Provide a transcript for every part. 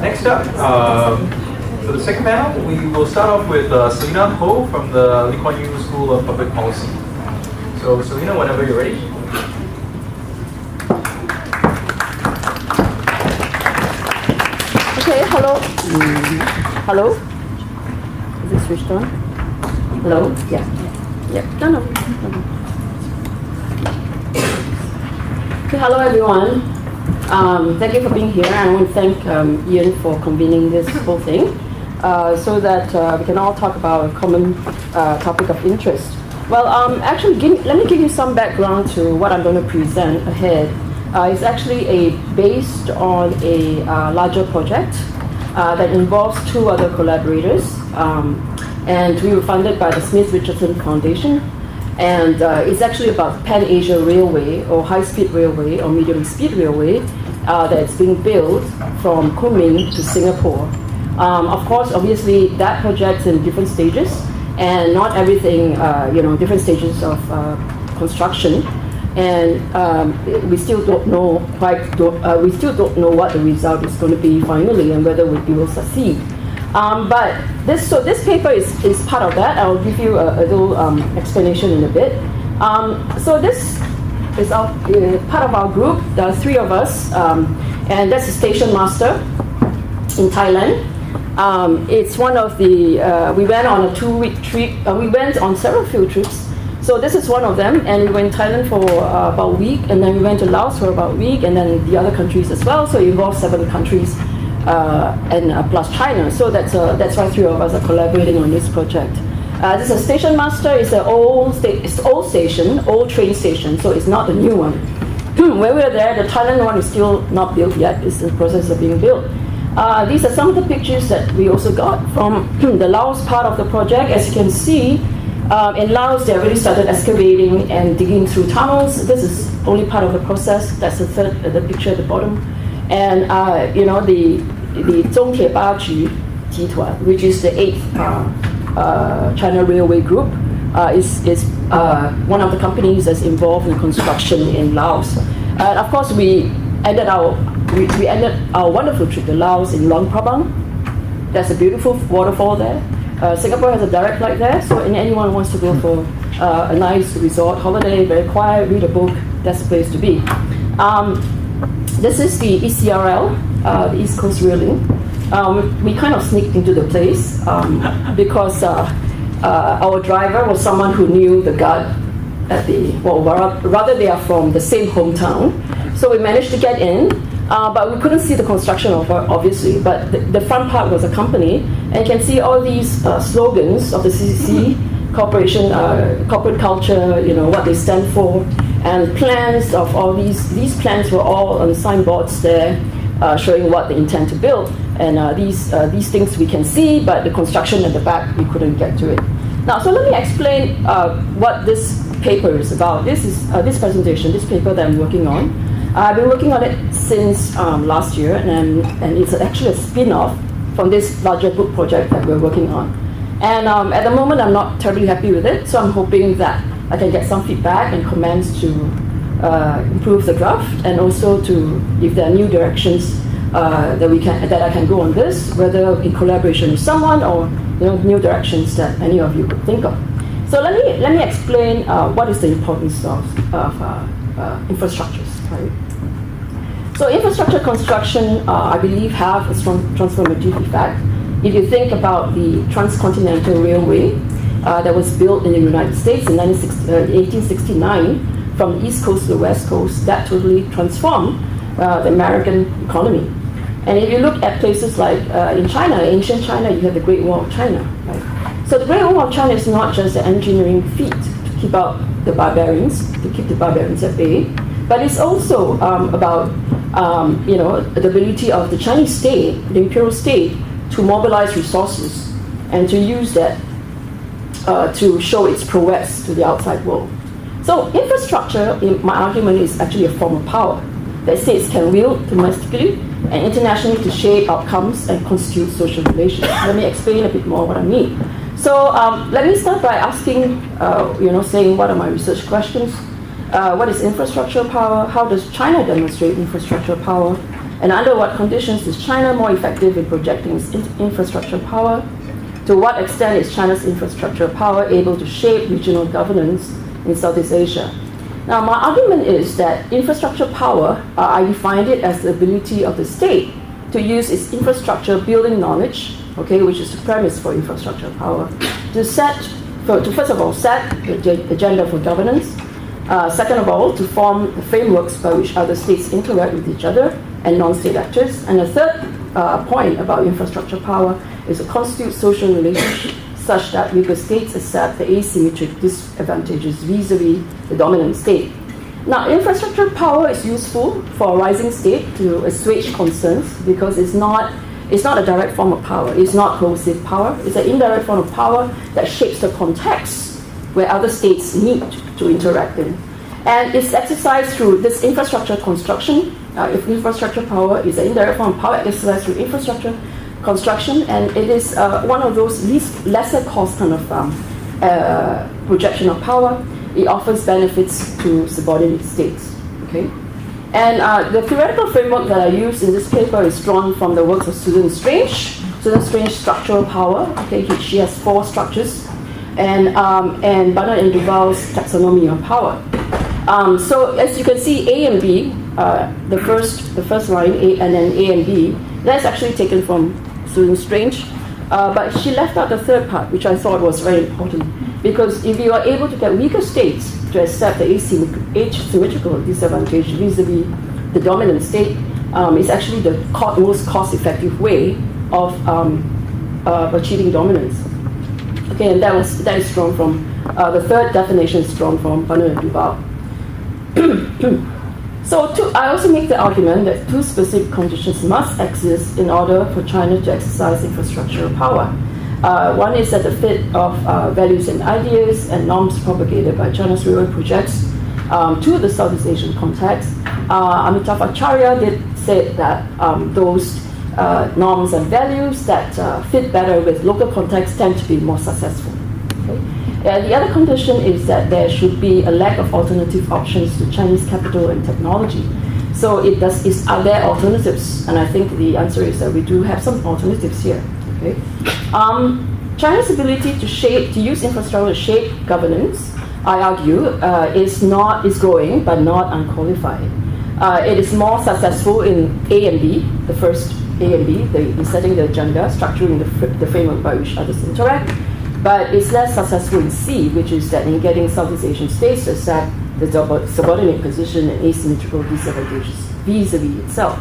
Next up, for the second panel, we will start off with Selina Ho from the Kuan School of Public Policy. So Selina, whenever you're ready. Okay, hello. Hello? Is it switched on? Hello? Yeah. No. Okay, hello everyone. Thank you for being here. I want to thank Ian for convening this whole thing so that we can all talk about a common topic of interest. Well, actually, let me give you some background to what I'm going to present ahead. It's actually based on a larger project that involves two other collaborators. And we were funded by the Smith-Richardson Foundation. And it's actually about Pan-Asia Railway, or high-speed railway, or medium-speed railway that's being built from Kunming to Singapore. Of course, obviously, that project's in different stages, and not everything, different stages of construction. And we still don't know what the result is going to be finally, and whether we will succeed. But this paper is part of that. I'll give you a little explanation in a bit. So this is part of our group. There are three of us, and that's the station master in Thailand. It's one of the, we went on a 2-week trip. We went on several field trips. So this is one of them, and we went to Thailand for about a week, and then we went to Laos for about a week, and then the other countries as well. So it involves 7 countries. And plus China, so that's why 3 of us are collaborating on this project. This is a station master. It's an old station, old train station, so it's not the new one. When we were there, the Thailand one is still not built yet. It's in the process of being built. These are some of the pictures that we also got from the Laos part of the project. As you can see, in Laos, they already started excavating and digging through tunnels. This is only part of the process. That's the picture at the bottom. And the Zhongtiebaju Jituan, which is the 8th China Railway Group, is one of the companies that's involved in construction in Laos. And of course, we ended our wonderful trip to Laos in Luang Prabang. There's a beautiful waterfall there. Singapore has a direct flight there, so anyone who wants to go for a nice resort holiday, very quiet, read a book, that's the place to be. This is the ECRL, the East Coast Railing. We kind of sneaked into the place because our driver was someone who knew the guard at rather they are from the same hometown. So we managed to get in, but we couldn't see the construction of it, obviously. But the front part was a company, and you can see all these slogans of the CCC, corporation, corporate culture, what they stand for. And plans of all these plans were all on signboards there, showing what they intend to build. And these things we can see, but the construction at the back, we couldn't get to it. Now, so let me explain what this paper is about. This is this paper that I'm working on. I've been working on it since last year, and it's actually a spin-off from this larger book project that we're working on. And at the moment, I'm not terribly happy with it, so I'm hoping that I can get some feedback and comments to improve the draft, and also to, if there are new directions that I can go on this, whether in collaboration with someone or new directions that any of you could think of. So let me explain what is the importance of infrastructures. Right? So infrastructure construction, I believe, have a strong transformative effect. If you think about the transcontinental railway that was built in the United States in 1869 from the East Coast to the West Coast, that totally transformed the American economy. And if you look at places like in China, ancient China, you have the Great Wall of China. Right? So the Great Wall of China is not just an engineering feat to keep out the barbarians, at bay, but it's also about the ability of the Chinese state, the imperial state, to mobilize resources and to use that to show its prowess to the outside world. So infrastructure, in my argument, is actually a form of power that states can wield domestically and internationally to shape outcomes and constitute social relations. Let me explain a bit more what I mean. So let me start by asking, saying what are my research questions? What is infrastructure power? How does China demonstrate infrastructure power? And under what conditions is China more effective in projecting its infrastructure power? To what extent is China's infrastructure power able to shape regional governance in Southeast Asia? Now, my argument is that infrastructure power, I defined it as the ability of the state to use its infrastructure building knowledge, okay, which is the premise for infrastructure power, to first of all set the agenda for governance, second of all, to form the frameworks by which other states interact with each other and non-state actors, and the third point about infrastructure power is to constitute social relations such that weaker states accept the asymmetric disadvantages vis-a-vis the dominant state. Now, infrastructure power is useful for a rising state to assuage concerns because it's not a direct form of power. It's not coercive power. It's an indirect form of power that shapes the context where other states need to interact in. And it's exercised through this infrastructure construction. If infrastructure power is an indirect form of power, exercised through infrastructure construction, and it is one of those lesser cost kind of projection of power. It offers benefits to subordinate states. Okay, and the theoretical framework that I use in this paper is drawn from the works of Susan Strange. Susan Strange structural power. Okay, she has 4 structures, and Barnard and Duval's taxonomy of power. So as you can see, A and B, the first line, A, and then A and B, that's actually taken from Susan Strange, but she left out the third part, which I thought was very important, because if you are able to get weaker states to accept the asymmetrical disadvantage vis-a-vis the dominant state, it's actually the most cost-effective way of achieving dominance. Okay, and that is drawn from the third definition is drawn from Barnard and Duval. So I also make the argument that 2 specific conditions must exist in order for China to exercise infrastructural power. One is that the fit of values and ideas and norms propagated by China's rural projects to the Southeast Asian context. Amitav Acharya did say that those norms and values that fit better with local context tend to be more successful. Okay? The other condition is that there should be a lack of alternative options to Chinese capital and technology. So are there alternatives? And I think the answer is that we do have some alternatives here. Okay? China's ability to use infrastructure to shape governance, I argue, is growing, but not unqualified. It is more successful in A and B, the first A and B, the setting the agenda, structuring the framework by which others interact. But it's less successful in C, which is that in getting Southeast Asian states to accept the subordinate position and asymmetrical disadvantages vis-a-vis itself.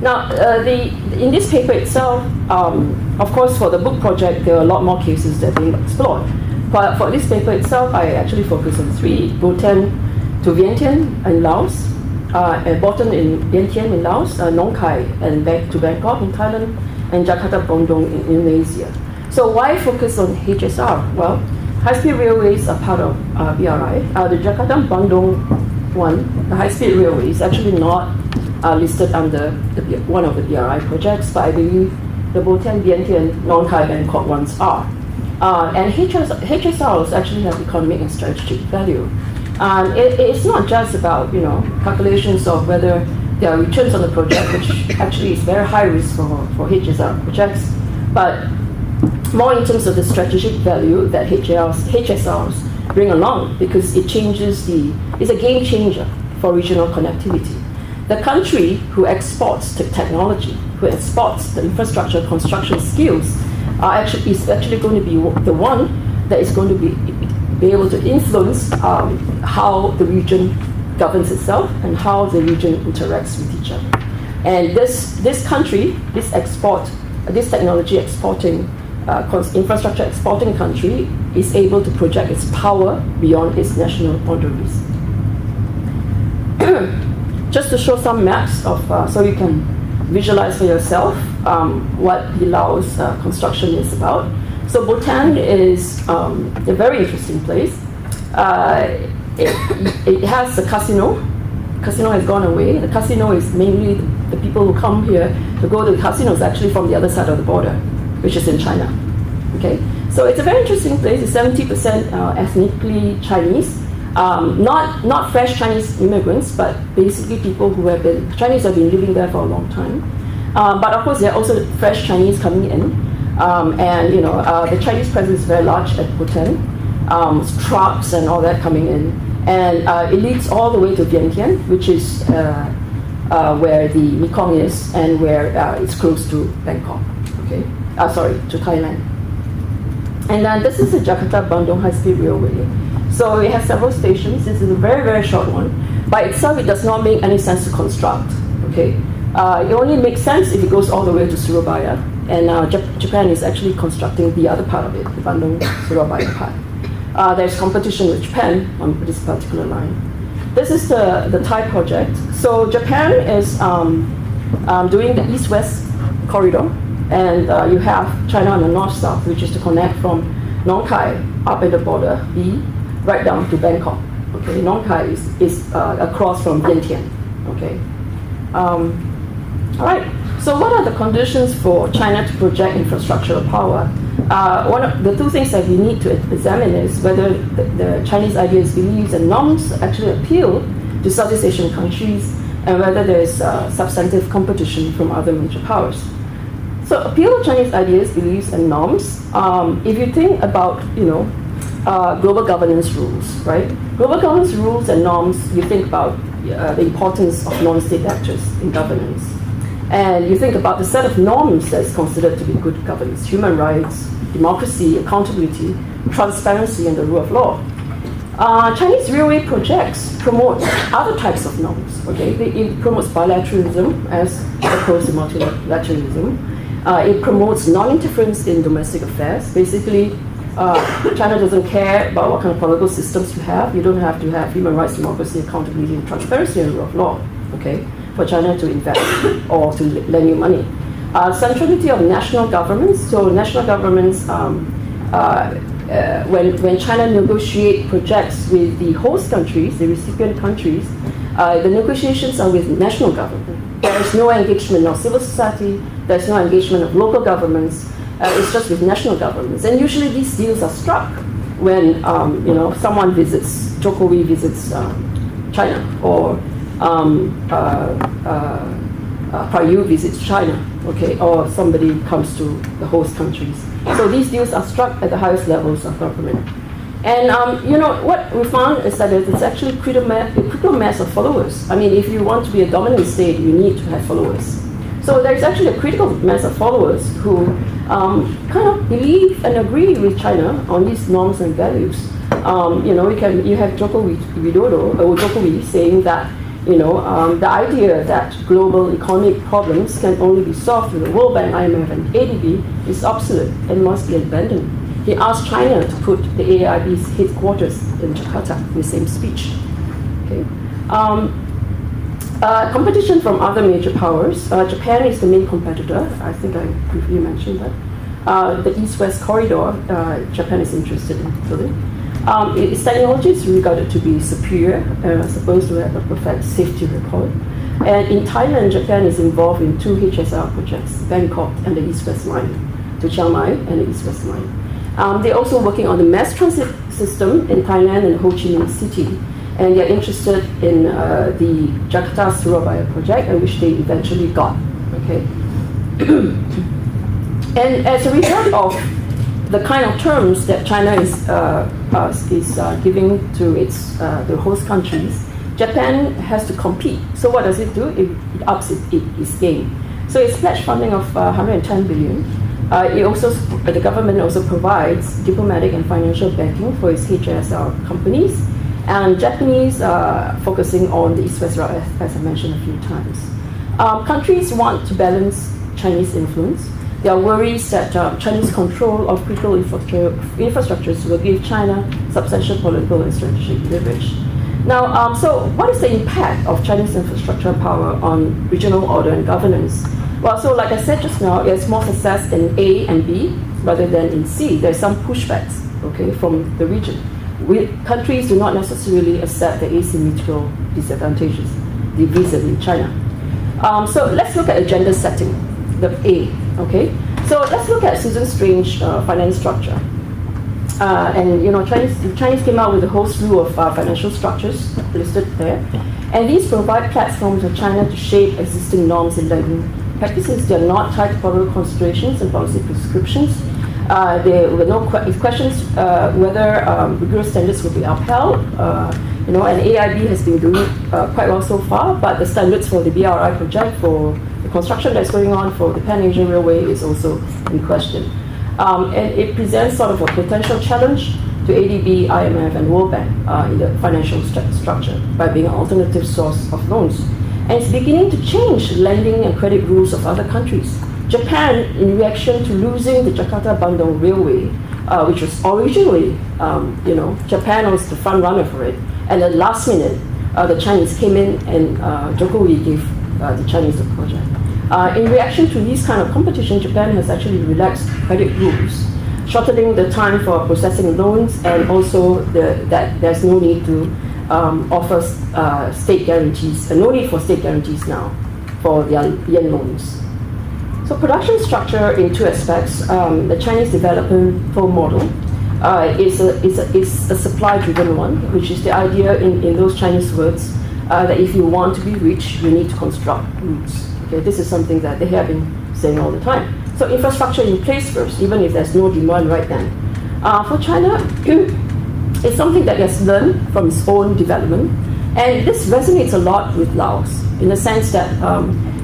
Now, in this paper itself, of course, for the book project, there are a lot more cases that are being explored. But for this paper itself, I actually focus on 3: Bhutan to Vientiane in Laos, Bhutan in Vientiane in Laos, Nong Khai and back to Bangkok in Thailand, and Jakarta Bandung in Indonesia. So why focus on HSR? Well, high-speed railways are part of BRI. The Jakarta Bandung one, the high-speed railway, is actually not listed under one of the BRI projects, but I believe the Bhutan, Vientiane, Nong Khai, Bangkok ones are. And HSRs actually have economic and strategic value. It's not just about calculations of whether there are returns on the project, which actually is very high risk for HSR projects, but more in terms of the strategic value that HSRs bring along, because it's a game changer for regional connectivity. The country who exports the technology, who exports the infrastructure construction skills, is actually going to be the one that is going to be able to influence how the region governs itself and how the region interacts with each other. And this country, this technology exporting, infrastructure exporting country is able to project its power beyond its national boundaries. Just to show some maps so you can visualize for yourself what the Laos construction is about. So Bhutan is a very interesting place. It has a casino. Casino has gone away. The casino is mainly the people who come here to go to the casinos actually from the other side of the border, which is in China. Okay, so it's a very interesting place. It's 70% ethnically Chinese. Not fresh Chinese immigrants, but basically people who have been, Chinese have been living there for a long time. But of course, there are also fresh Chinese coming in. And the Chinese presence is very large at Bhutan, trucks and all that coming in. And it leads all the way to Vientiane, which is where the Mekong is and where it's close to Bangkok, okay? To Thailand. And then this is the Jakarta-Bandung high-speed railway. So it has several stations. This is a very, very short one. By itself, it does not make any sense to construct, okay? It only makes sense if it goes all the way to Surabaya. And Japan is actually constructing the other part of it, the Bandung-Surabaya part. There's competition with Japan on this particular line. This is the Thai project. So Japan is doing the east-west corridor, and you have China on the north-south, which is to connect from Nong Khai up at the border, B, right down to Bangkok. Okay, Nong Khai is across from Vientiane. Okay. All right. So what are the conditions for China to project infrastructural power? One of the two things that we need to examine is whether the Chinese ideas, beliefs, and norms actually appeal to Southeast Asian countries, and whether there is substantive competition from other major powers. So appeal to Chinese ideas, beliefs, and norms. If you think about, global governance rules, right? Global governance rules and norms, you think about the importance of non-state actors in governance. And you think about the set of norms that is considered to be good governance: human rights, democracy, accountability, transparency, and the rule of law. Chinese railway projects promote other types of norms. Okay, it promotes bilateralism as opposed to multilateralism. It promotes non-interference in domestic affairs. Basically, China doesn't care about what kind of political systems you have. You don't have to have human rights, democracy, accountability, and transparency, and rule of law. Okay, for China to invest or to lend you money. Centrality of national governments. So national governments, when China negotiate projects with the host countries, the recipient countries, the negotiations are with national government. There is no engagement of civil society. There is no engagement of local governments. It's just with national governments. And usually these deals are struck when someone visits, Jokowi visits China, or Prayu visits China, okay, or somebody comes to the host countries. So these deals are struck at the highest levels of government. And what we found is that it's actually a critical mass of followers. I mean, if you want to be a dominant state, you need to have followers. So there's actually a critical mass of followers who kind of believe and agree with China on these norms and values. You have Jokowi saying that the idea that global economic problems can only be solved through the World Bank, IMF, and ADB is obsolete and must be abandoned. He asked China to put the AIB's headquarters in Jakarta in the same speech. Okay. Competition from other major powers. Japan is the main competitor. I think I briefly mentioned that. The East-West corridor, Japan is interested in building. Its technology is regarded to be superior, supposed to have a perfect safety record. And in Thailand, Japan is involved in two HSR projects, Bangkok and the East-West line, to Chiang Mai and the East-West line. They're also working on the mass transit system in Thailand and Ho Chi Minh City. And they're interested in the Jakarta-Surabaya project, which they eventually got. Okay. And as a result of the kind of terms that China is giving to the host countries, Japan has to compete. So what does it do? It ups its game. So it's pledged funding of 110 billion. The government also provides diplomatic and financial backing for its HSR companies, and Japanese focusing on the East-West route, as I mentioned a few times. Countries want to balance Chinese influence. There are worries that Chinese control of critical infrastructures will give China substantial political and strategic leverage. Now, so what is the impact of Chinese infrastructure power on regional order and governance? Well, so like I said just now, there's more success in A and B rather than in C. There's some pushbacks, okay, from the region. Countries do not necessarily accept the asymmetrical disadvantages, the vis-a-vis China. So let's look at agenda setting, the A, okay? So let's look at Susan Strange's finance structure. And the Chinese came out with a whole slew of financial structures listed there. And these provide platforms for China to shape existing norms and lending practices. They are not tied to public considerations and policy prescriptions. There were no questions whether rigorous standards will be upheld. And AIB has been doing quite well so far, but the standards for the BRI project, for the construction that's going on for the Pan-Asian Railway, is also in question. And it presents sort of a potential challenge to ADB, IMF, and World Bank in the financial structure by being an alternative source of loans. And it's beginning to change lending and credit rules of other countries. Japan, in reaction to losing the Jakarta-Bandung Railway, which was originally, Japan was the front runner for it, and at the last minute, the Chinese came in and Jokowi gave the Chinese the project. In reaction to these kind of competition, Japan has actually relaxed credit rules, shortening the time for processing loans, and also that there's no need to offer state guarantees, no need for state guarantees now for their yen loans. So production structure in two aspects. The Chinese developmental model is a supply-driven one, which is the idea in those Chinese words that if you want to be rich, you need to construct routes. Okay, this is something that they have been saying all the time. So infrastructure in place first, even if there's no demand right then. For China, it's something that has learned from its own development, and this resonates a lot with Laos in the sense that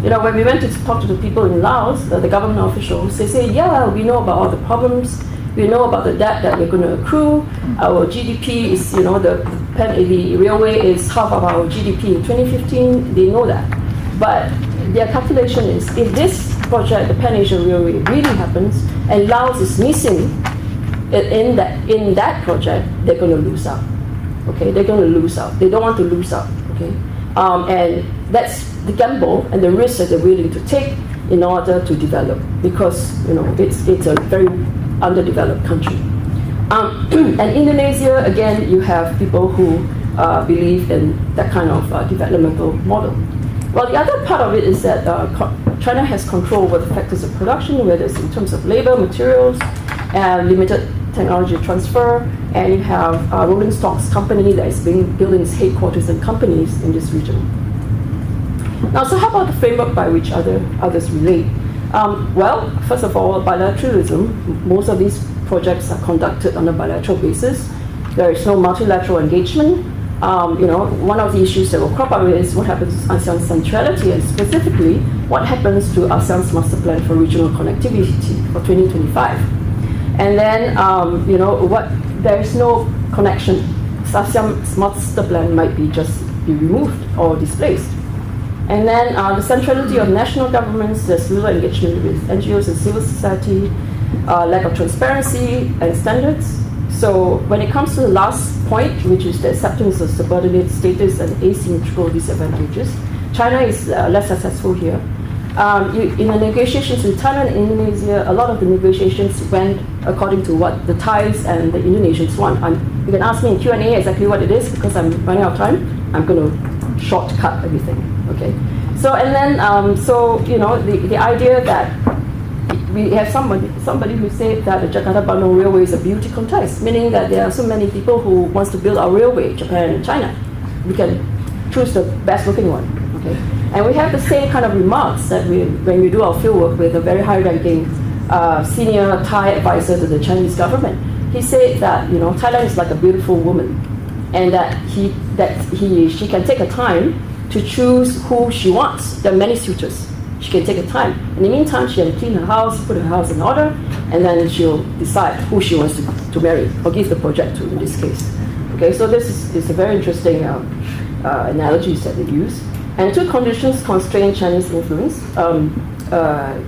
when we went to talk to the people in Laos, the government officials, they say, yeah, we know about all the problems. We know about the debt that we're going to accrue. Our GDP is, the railway is half of our GDP in 2015. They know that. But their calculation is, if this project, the Pan-Asian Railway, really happens, and Laos is missing in that project, they're going to lose out. Okay, they're going to lose out. They don't want to lose out. Okay, and that's the gamble and the risk that they're willing to take in order to develop, because it's a very underdeveloped country. And Indonesia, again, you have people who believe in that kind of developmental model. Well, the other part of it is that China has control over the factors of production, whether it's in terms of labor, materials, limited technology transfer, and you have a rolling stocks company that is building its headquarters and companies in this region. Now, so how about the framework by which others relate? Well, first of all, bilateralism. Most of these projects are conducted on a bilateral basis. There is no multilateral engagement. One of the issues that will crop up is what happens to ASEAN's centrality, and specifically, what happens to ASEAN's master plan for regional connectivity for 2025. And then, there is no connection. ASEAN's master plan might be removed or displaced. And then the centrality of national governments, there's little engagement with NGOs and civil society, lack of transparency and standards. So when it comes to the last point, which is the acceptance of subordinate status and asymmetrical disadvantages, China is less successful here. In the negotiations with Thailand and Indonesia, a lot of the negotiations went according to what the Thais and the Indonesians want. You can ask me in Q&A exactly what it is, because I'm running out of time. I'm going to shortcut everything. Okay. So and then the idea that we have somebody who said that the Jakarta-Bandung Railway is a beauty contest, meaning that there are so many people who wants to build our railway, Japan and China. We can choose the best looking one. Okay. And we have the same kind of remarks that when we do our fieldwork with a very high-ranking senior Thai advisor to the Chinese government. He said that Thailand is like a beautiful woman, and that she can take her time to choose who she wants. There are many suitors. She can take her time. In the meantime, she can clean her house, put her house in order, and then she'll decide who she wants to marry or give the project to in this case. Okay, so this is a very interesting analogies that they use. And two conditions constrain Chinese influence: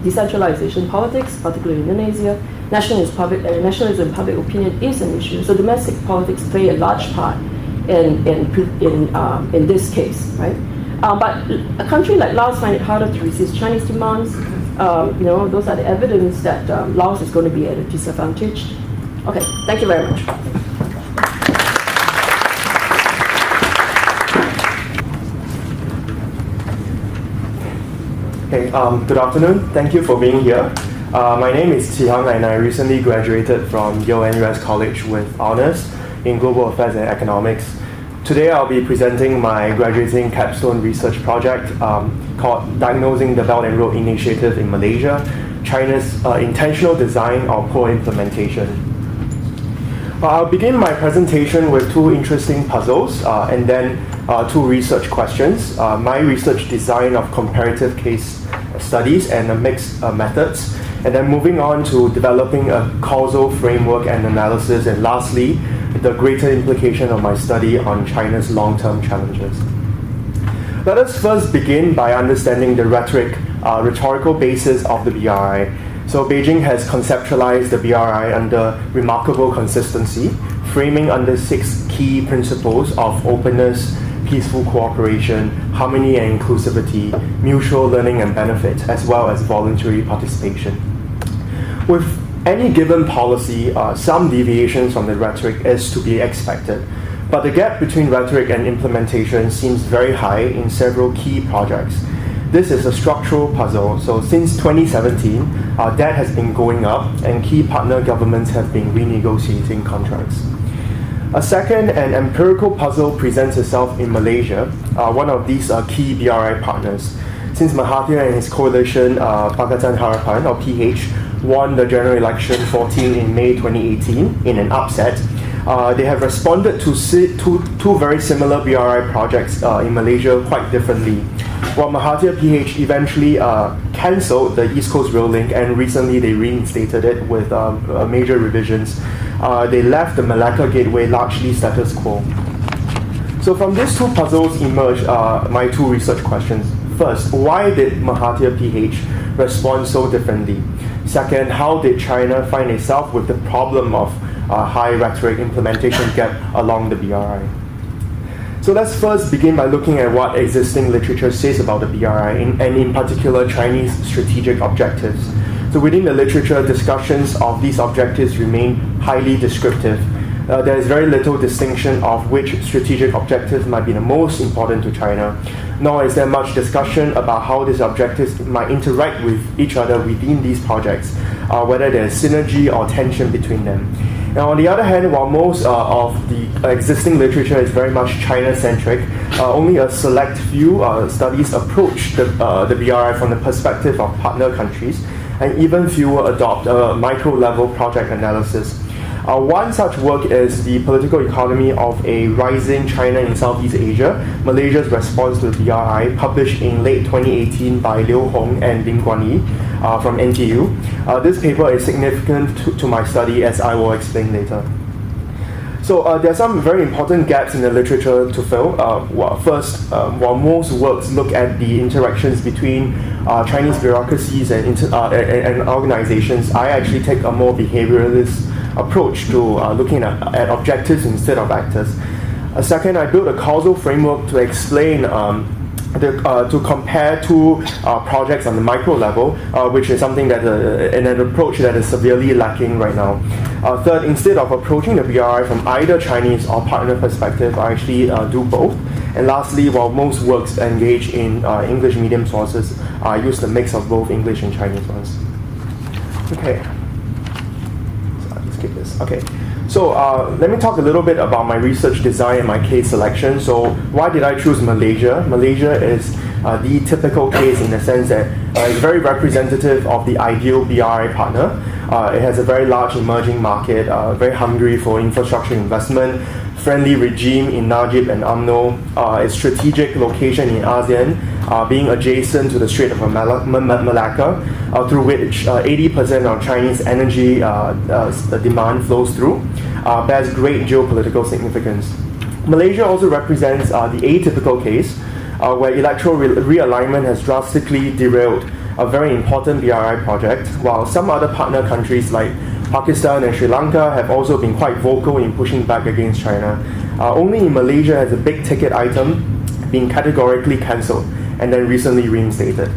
decentralization politics, particularly in Indonesia. Nationalism, public opinion is an issue. So domestic politics play a large part in this case, right? But a country like Laos finds it harder to resist Chinese demands. Those are the evidence that Laos is going to be at a disadvantage. Okay, thank you very much. Okay, good afternoon. Thank you for being here. My name is Qi Hang, and I recently graduated from Yale-NUS College with honors in Global Affairs and Economics. Today I'll be presenting my graduating capstone research project called Diagnosing the Belt and Road Initiative in Malaysia, China's intentional design or poor implementation. I'll begin my presentation with two interesting puzzles and then two research questions. My research design of comparative case studies and mixed methods, and then moving on to developing a causal framework and analysis, and lastly, the greater implication of my study on China's long-term challenges. Let us first begin by understanding the rhetorical basis of the BRI. So Beijing has conceptualized the BRI under remarkable consistency, framing under 6 key principles of openness, peaceful cooperation, harmony and inclusivity, mutual learning and benefit, as well as voluntary participation. With any given policy, some deviations from the rhetoric is to be expected, but the gap between rhetoric and implementation seems very high in several key projects. This is a structural puzzle, so since 2017, debt has been going up and key partner governments have been renegotiating contracts. A second and empirical puzzle presents itself in Malaysia, one of these key BRI partners. Since Mahathir and his coalition, Pakatan Harapan, or PH, won the general election 14 in May 2018 in an upset, they have responded to two very similar BRI projects in Malaysia quite differently. While Mahathir PH eventually cancelled the East Coast Rail Link, and recently they reinstated it with major revisions, they left the Malacca Gateway largely status quo. So from these two puzzles emerge my two research questions. First, why did Mahathir PH respond so differently? Second, how did China find itself with the problem of high rhetoric implementation gap along the BRI? So let's first begin by looking at what existing literature says about the BRI, and in particular Chinese strategic objectives. So within the literature, discussions of these objectives remain highly descriptive. There is very little distinction of which strategic objectives might be the most important to China, nor is there much discussion about how these objectives might interact with each other within these projects, whether there is synergy or tension between them. Now, on the other hand, while most of the existing literature is very much China-centric, only a select few studies approach the BRI from the perspective of partner countries, and even fewer adopt a micro-level project analysis. One such work is The Political Economy of a Rising China in Southeast Asia, Malaysia's Response to the BRI, published in late 2018 by Liu Hong and Lim Guan Yi from NTU. This paper is significant to my study, as I will explain later. So there are some very important gaps in the literature to fill. First, while most works look at the interactions between Chinese bureaucracies and organizations, I actually take a more behavioralist approach to looking at objectives instead of actors. Second, I built a causal framework to explain to compare two projects on the micro level, which is something that in an approach that is severely lacking right now. Third, instead of approaching the BRI from either Chinese or partner perspective, I actually do both. And lastly, while most works engage in English medium sources, I use the mix of both English and Chinese ones. Okay. This. Okay, so let me talk a little bit about my research design and my case selection. So why did I choose Malaysia? Malaysia is the typical case in the sense that it's very representative of the ideal BRI partner. It has a very large emerging market, very hungry for infrastructure investment, friendly regime in Najib and UMNO, its strategic location in ASEAN, being adjacent to the Strait of Malacca, through which 80% of Chinese energy demand flows through, bears great geopolitical significance. Malaysia also represents the atypical case, where electoral realignment has drastically derailed a very important BRI project, while some other partner countries like Pakistan and Sri Lanka have also been quite vocal in pushing back against China. Only in Malaysia has a big ticket item been categorically cancelled and then recently reinstated.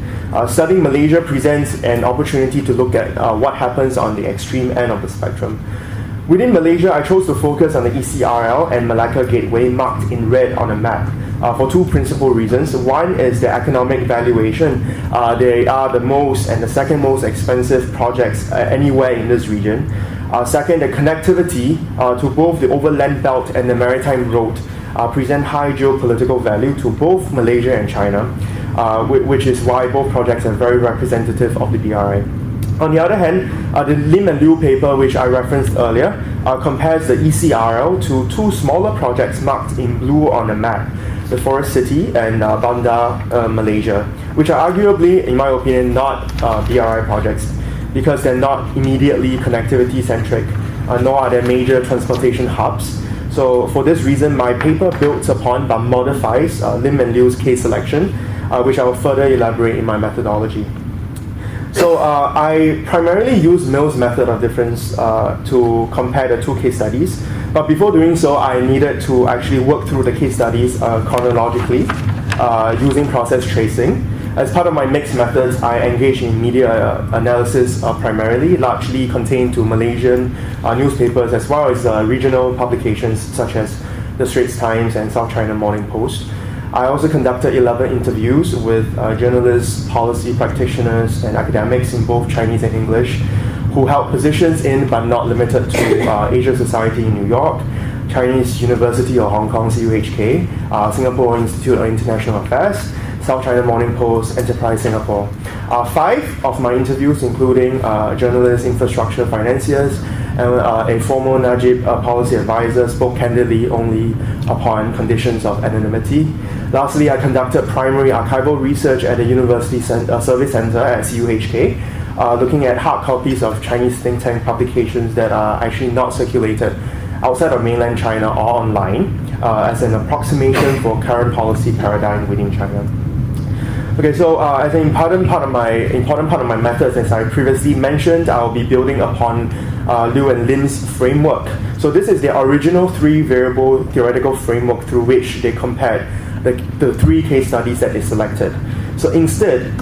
Studying Malaysia presents an opportunity to look at what happens on the extreme end of the spectrum. Within Malaysia, I chose to focus on the ECRL and Malacca Gateway marked in red on a map, for two principal reasons. One is the economic valuation. They are the most and the second most expensive projects anywhere in this region. Second, the connectivity to both the overland belt and the maritime road present high geopolitical value to both Malaysia and China, which is why both projects are very representative of the BRI. On the other hand, the Lim and Liu paper, which I referenced earlier, compares the ECRL to two smaller projects marked in blue on the map, the Forest City and Bandar, Malaysia, which are arguably, in my opinion, not BRI projects because they're not immediately connectivity-centric, nor are they major transportation hubs. So for this reason, my paper builds upon but modifies Lim and Liu's case selection, which I will further elaborate in my methodology. So I primarily use Mill's method of difference to compare the two case studies. But before doing so, I needed to actually work through the case studies chronologically using process tracing. As part of my mixed methods, I engage in media analysis primarily, largely contained to Malaysian newspapers as well as regional publications such as the Straits Times and South China Morning Post. I also conducted 11 interviews with journalists, policy practitioners, and academics in both Chinese and English who held positions in, but not limited to, Asia Society in New York, Chinese University of Hong Kong, CUHK, Singapore Institute of International Affairs, South China Morning Post, Enterprise Singapore. 5 of my interviews, including journalists, infrastructure financiers, and a former Najib policy advisor, spoke candidly only upon conditions of anonymity. Lastly, I conducted primary archival research at the University Service Center at CUHK, looking at hard copies of Chinese think tank publications that are actually not circulated outside of mainland China or online as an approximation for current policy paradigm within China. Okay, so as an important part of my methods, as I previously mentioned, I'll be building upon Liu and Lim's framework. So this is the original 3-variable theoretical framework through which they compared the 3 case studies that they selected. So instead,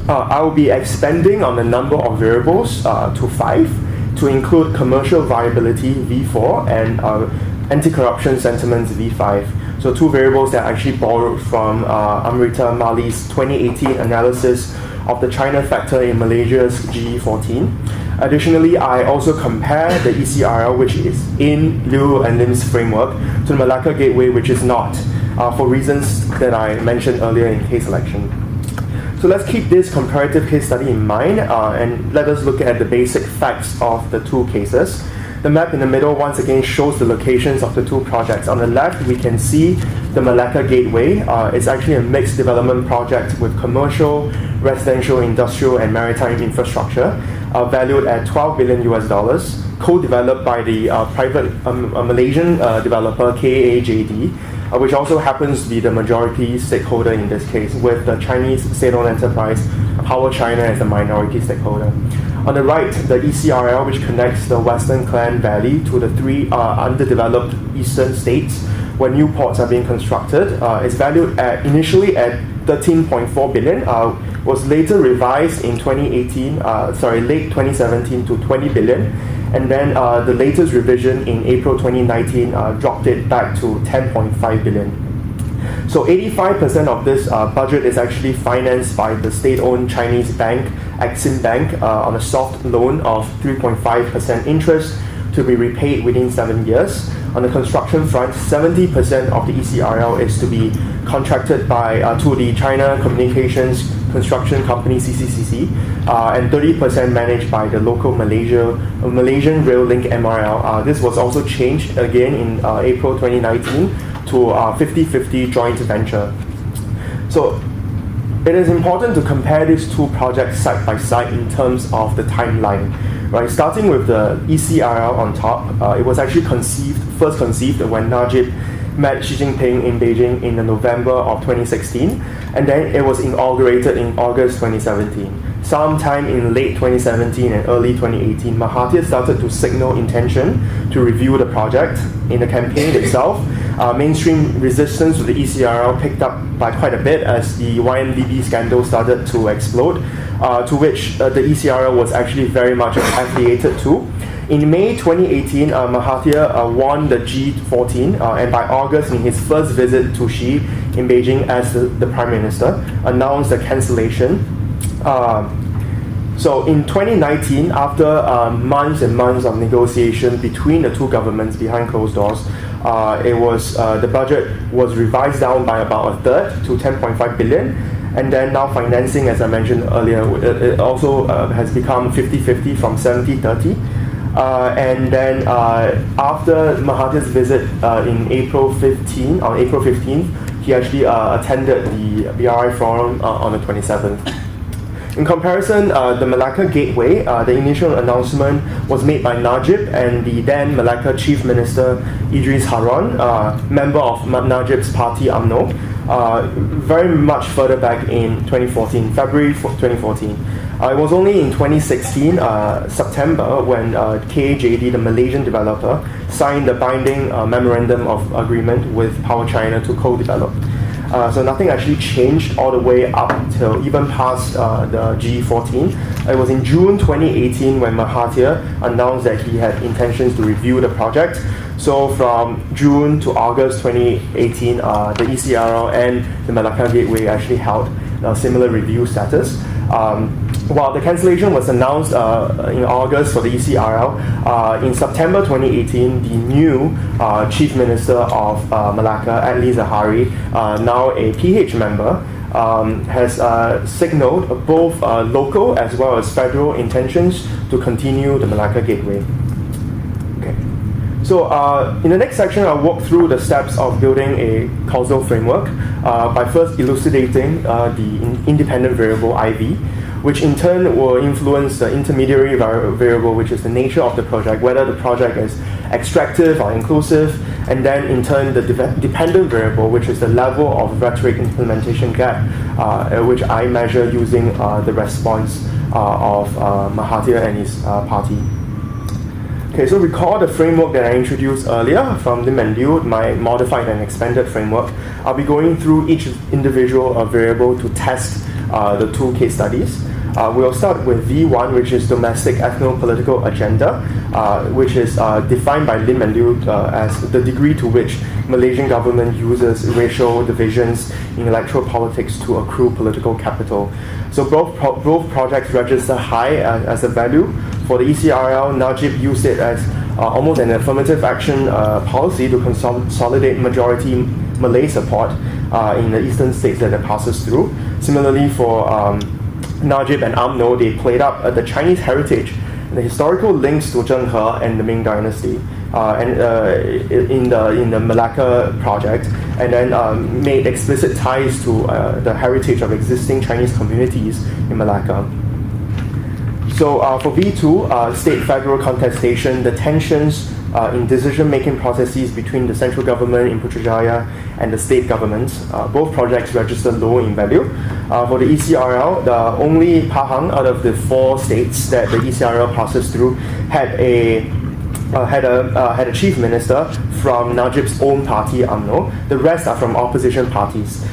I will be expanding on the number of variables to 5 to include commercial viability V4 and anti-corruption sentiments V5. So 2 variables that are actually borrowed from Amrita Mali's 2018 analysis of the China factor in Malaysia's G14. Additionally, I also compare the ECRL, which is in Liu and Lim's framework, to the Malacca Gateway, which is not, for reasons that I mentioned earlier in case selection. So let's keep this comparative case study in mind and let us look at the basic facts of the 2 cases. The map in the middle once again shows the locations of the 2 projects. On the left, we can see the Malacca Gateway. It's actually a mixed development project with commercial, residential, industrial, and maritime infrastructure, valued at $12 billion US, co-developed by the private Malaysian developer KAJD, which also happens to be the majority stakeholder in this case, with the Chinese state-owned enterprise Power China as the minority stakeholder. On the right, the ECRL, which connects the Western Klang Valley to the 3 underdeveloped eastern states where new ports are being constructed, is valued initially at 13.4 billion, was later revised in late 2017 to 20 billion, and then the latest revision in April 2019 dropped it back to 10.5 billion. So 85% of this budget is actually financed by the state-owned Chinese bank, Exim Bank, on a soft loan of 3.5% interest to be repaid within 7 years. On the construction front, 70% of the ECRL is to be contracted to the China Communications Construction Company, CCCC, and 30% managed by the local Malaysian Rail Link MRL. This was also changed again in April 2019 to a 50-50 joint venture. So it is important to compare these 2 projects side by side in terms of the timeline. Right, starting with the ECRL on top, it was actually first conceived when Najib met Xi Jinping in Beijing in November of 2016, and then it was inaugurated in August 2017. Sometime in late 2017 and early 2018, Mahathir started to signal intention to review the project. In the campaign itself, mainstream resistance to the ECRL picked up by quite a bit as the YNDB scandal started to explode, to which the ECRL was actually very much affiliated to. In May 2018, Mahathir won the G14, and by August, in his first visit to Xi in Beijing as the Prime Minister, announced the cancellation. So in 2019, after months and months of negotiation between the two governments behind closed doors, the budget was revised down by about a third to 10.5 billion. And then now financing, as I mentioned earlier, it also has become 50-50 from 70-30. And then after Mahathir's visit on April 15th, he actually attended the BRI forum on the 27th. In comparison, the Malacca Gateway, the initial announcement was made by Najib and the then Malacca Chief Minister Idris Harun, member of Najib's party UMNO, very much further back in 2014, February 2014. It was only in 2016, September, when KJD, the Malaysian developer, signed the binding memorandum of agreement with Power China to co-develop. So nothing actually changed all the way up till even past the G14. It was in June 2018 when Mahathir announced that he had intentions to review the project. So from June to August 2018, the ECRL and the Malacca Gateway actually held a similar review status. While the cancellation was announced in August for the ECRL, in September 2018, the new Chief Minister of Malacca, Adli Zahari, now a PH member, has signaled both local as well as federal intentions to continue the Malacca Gateway. Okay. So in the next section, I'll walk through the steps of building a causal framework by first elucidating the independent variable IV, which in turn will influence the intermediary variable, which is the nature of the project, whether the project is extractive or inclusive, and then in turn the dependent variable, which is the level of rhetoric implementation gap, which I measure using the response of Mahathir and his party. Okay, so recall the framework that I introduced earlier from Lim and Liu, my modified and expanded framework. I'll be going through each individual variable to test the two case studies. We'll start with V1, which is domestic ethno-political agenda, which is defined by Lim and Liu as the degree to which Malaysian government uses racial divisions in electoral politics to accrue political capital. So both projects register high as a value. For the ECRL, Najib used it as almost an affirmative action policy to consolidate majority Malay support in the eastern states that it passes through. Similarly, for Najib and UMNO, they played up the Chinese heritage, the historical links to Zheng He and the Ming Dynasty, in the Malacca project, and then made explicit ties to the heritage of existing Chinese communities in Malacca. So for V2, state-federal contestation, the tensions in decision-making processes between the central government in Putrajaya and the state governments, both projects registered low in value. For the ECRL, the only Pahang out of the 4 states that the ECRL passes through had a chief minister from Najib's own party, UMNO. The rest are from opposition parties.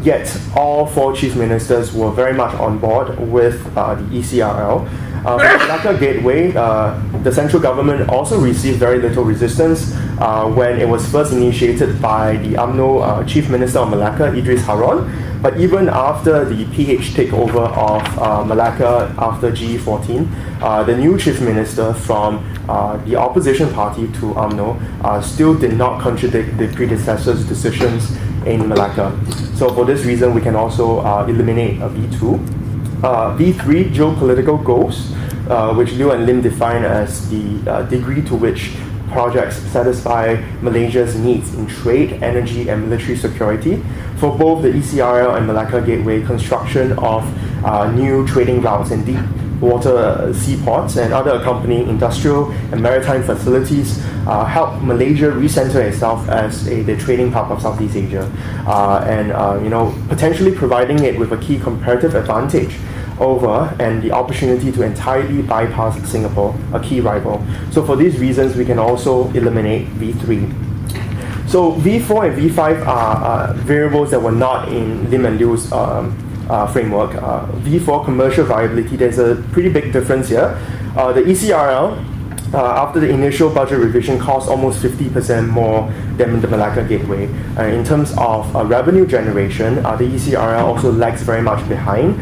Yet all 4 chief ministers were very much on board with the ECRL. For the Malacca Gateway, the central government also received very little resistance when it was first initiated by the UMNO Chief Minister of Malacca, Idris Harun. But even after the PH takeover of Malacca after G14, the new Chief Minister from the opposition party to UMNO still did not contradict the predecessor's decisions in Malacca. So for this reason, we can also eliminate a V2. V3, geopolitical goals, which Liu and Lim define as the degree to which projects satisfy Malaysia's needs in trade, energy, and military security. For both the ECRL and Malacca Gateway, construction of new trading routes and deep water seaports and other accompanying industrial and maritime facilities help Malaysia recenter itself as the trading hub of Southeast Asia, and potentially providing it with a key comparative advantage over and the opportunity to entirely bypass Singapore, a key rival. So for these reasons, we can also eliminate V3. So V4 and V5 are variables that were not in Lim and Liu's framework. V4, commercial viability, there's a pretty big difference here. The ECRL after the initial budget revision, cost almost 50% more than the Malacca Gateway. In terms of revenue generation, the ECRL also lags very much behind.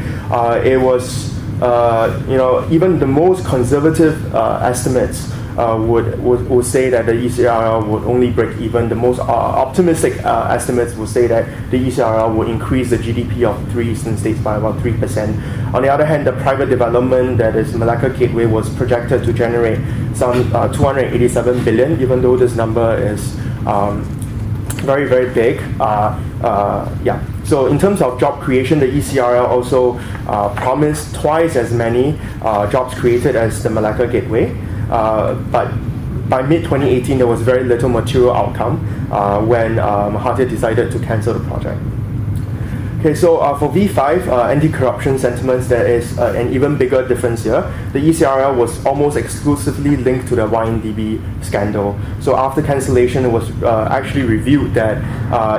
It was, even the most conservative estimates would say that the ECRL would only break even. The most optimistic estimates would say that the ECRL would increase the GDP of 3 eastern states by about 3%. On the other hand, the private development, that is Malacca Gateway, was projected to generate some 287 billion, even though this number is very, very big. So in terms of job creation, the ECRL also promised twice as many jobs created as the Malacca Gateway. But by mid-2018, there was very little material outcome when Mahathir decided to cancel the project. Okay, so for V5, anti-corruption sentiments, there is an even bigger difference here. The ECRL was almost exclusively linked to the YNDB scandal. So after cancellation, it was actually revealed that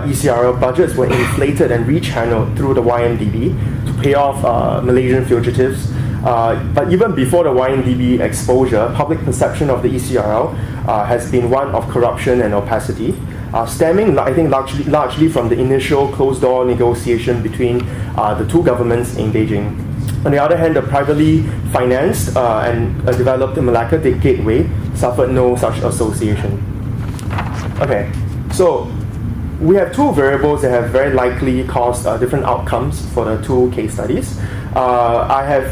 ECRL budgets were inflated and rechanneled through the YNDB to pay off Malaysian fugitives. But even before the YNDB exposure, public perception of the ECRL has been one of corruption and opacity, stemming, I think, largely from the initial closed-door negotiation between the two governments in Beijing. On the other hand, the privately financed and developed Malacca Gateway suffered no such association. Okay, so we have two variables that have very likely caused different outcomes for the two case studies. I have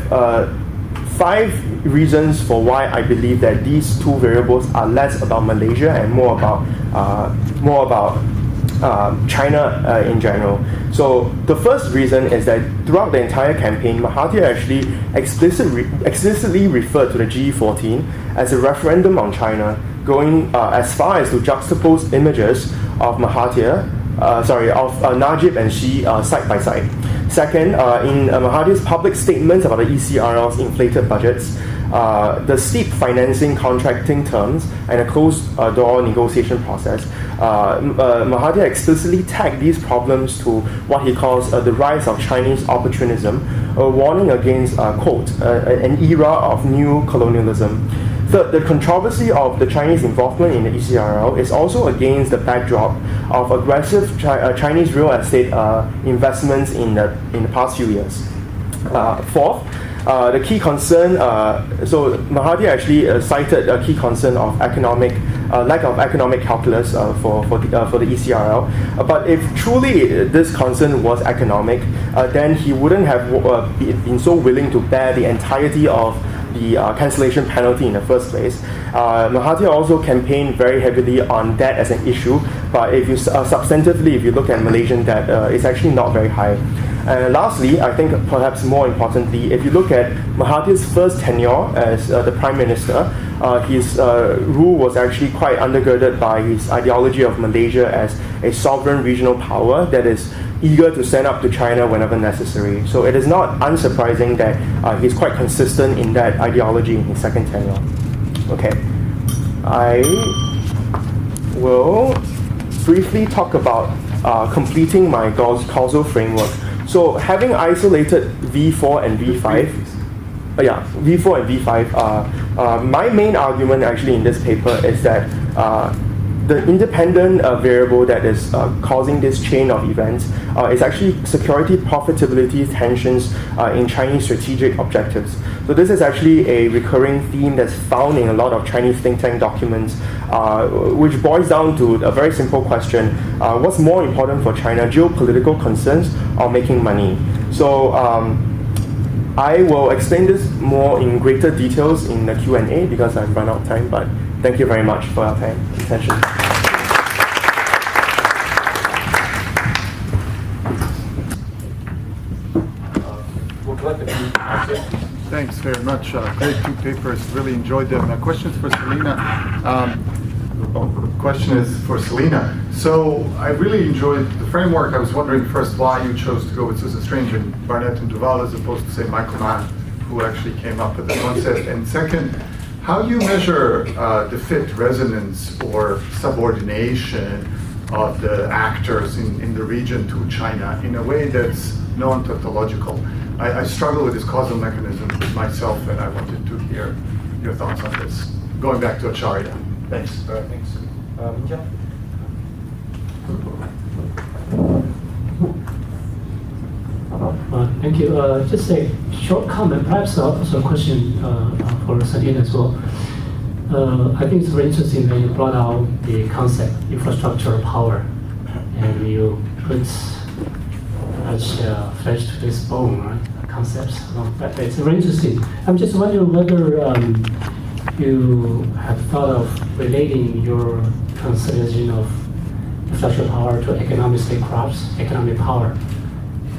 5 reasons for why I believe that these two variables are less about Malaysia and more about China in general. So the first reason is that throughout the entire campaign, Mahathir actually explicitly referred to the G14 as a referendum on China, going as far as to juxtapose images of Najib and Xi side by side. Second, in Mahathir's public statements about the ECRL's inflated budgets, the steep financing contracting terms, and a closed-door negotiation process, Mahathir explicitly tagged these problems to what he calls the rise of Chinese opportunism, a warning against, quote, an era of new colonialism. Third, the controversy of the Chinese involvement in the ECRL is also against the backdrop of aggressive Chinese real estate investments in the past few years. Fourth, the key concern, so Mahathir actually cited a key concern of lack of economic calculus for the ECRL. But if truly this concern was economic, then he wouldn't have been so willing to bear the entirety of the cancellation penalty in the first place. Mahathir also campaigned very heavily on debt as an issue, but if you substantively, if you look at Malaysian debt, it's actually not very high. And lastly, I think perhaps more importantly, if you look at Mahathir's first tenure as the Prime Minister, his rule was actually quite undergirded by his ideology of Malaysia as a sovereign regional power that is eager to stand up to China whenever necessary. So it is not unsurprising that he's quite consistent in that ideology in his second tenure. Okay, I will briefly talk about completing my causal framework. So having isolated V4 and V5, V4 and V5, my main argument actually in this paper is that the independent variable that is causing this chain of events is actually security profitability tensions in Chinese strategic objectives. So this is actually a recurring theme that's found in a lot of Chinese think tank documents, which boils down to a very simple question: what's more important for China, geopolitical concerns or making money? So I will explain this more in greater details in the Q&A because I've run out of time, but thank you very much for your attention. Thanks very much. Great 2 papers. Really enjoyed them. Questions for Selina. Question is for Selina. So I really enjoyed the framework. I was wondering first why you chose to go with Susan Strange and Barnett and Duval as opposed to, say, Michael Mann, who actually came up with the concept. And second, how do you measure the fit resonance or subordination of the actors in the region to China in a way that's non-tautological? I struggle with this causal mechanism myself, and I wanted to hear your thoughts on this. going back to Acharya. Thanks. All right, thanks. Minjia? Thank you. Just a short comment, perhaps also a question for Selina as well. I think it's very interesting that you brought out the concept, infrastructural power, and you put much flesh to this bone, right? Concepts. But it's very interesting. I'm just wondering whether you have thought of relating your consideration of infrastructural power to economic statecrafts, economic power,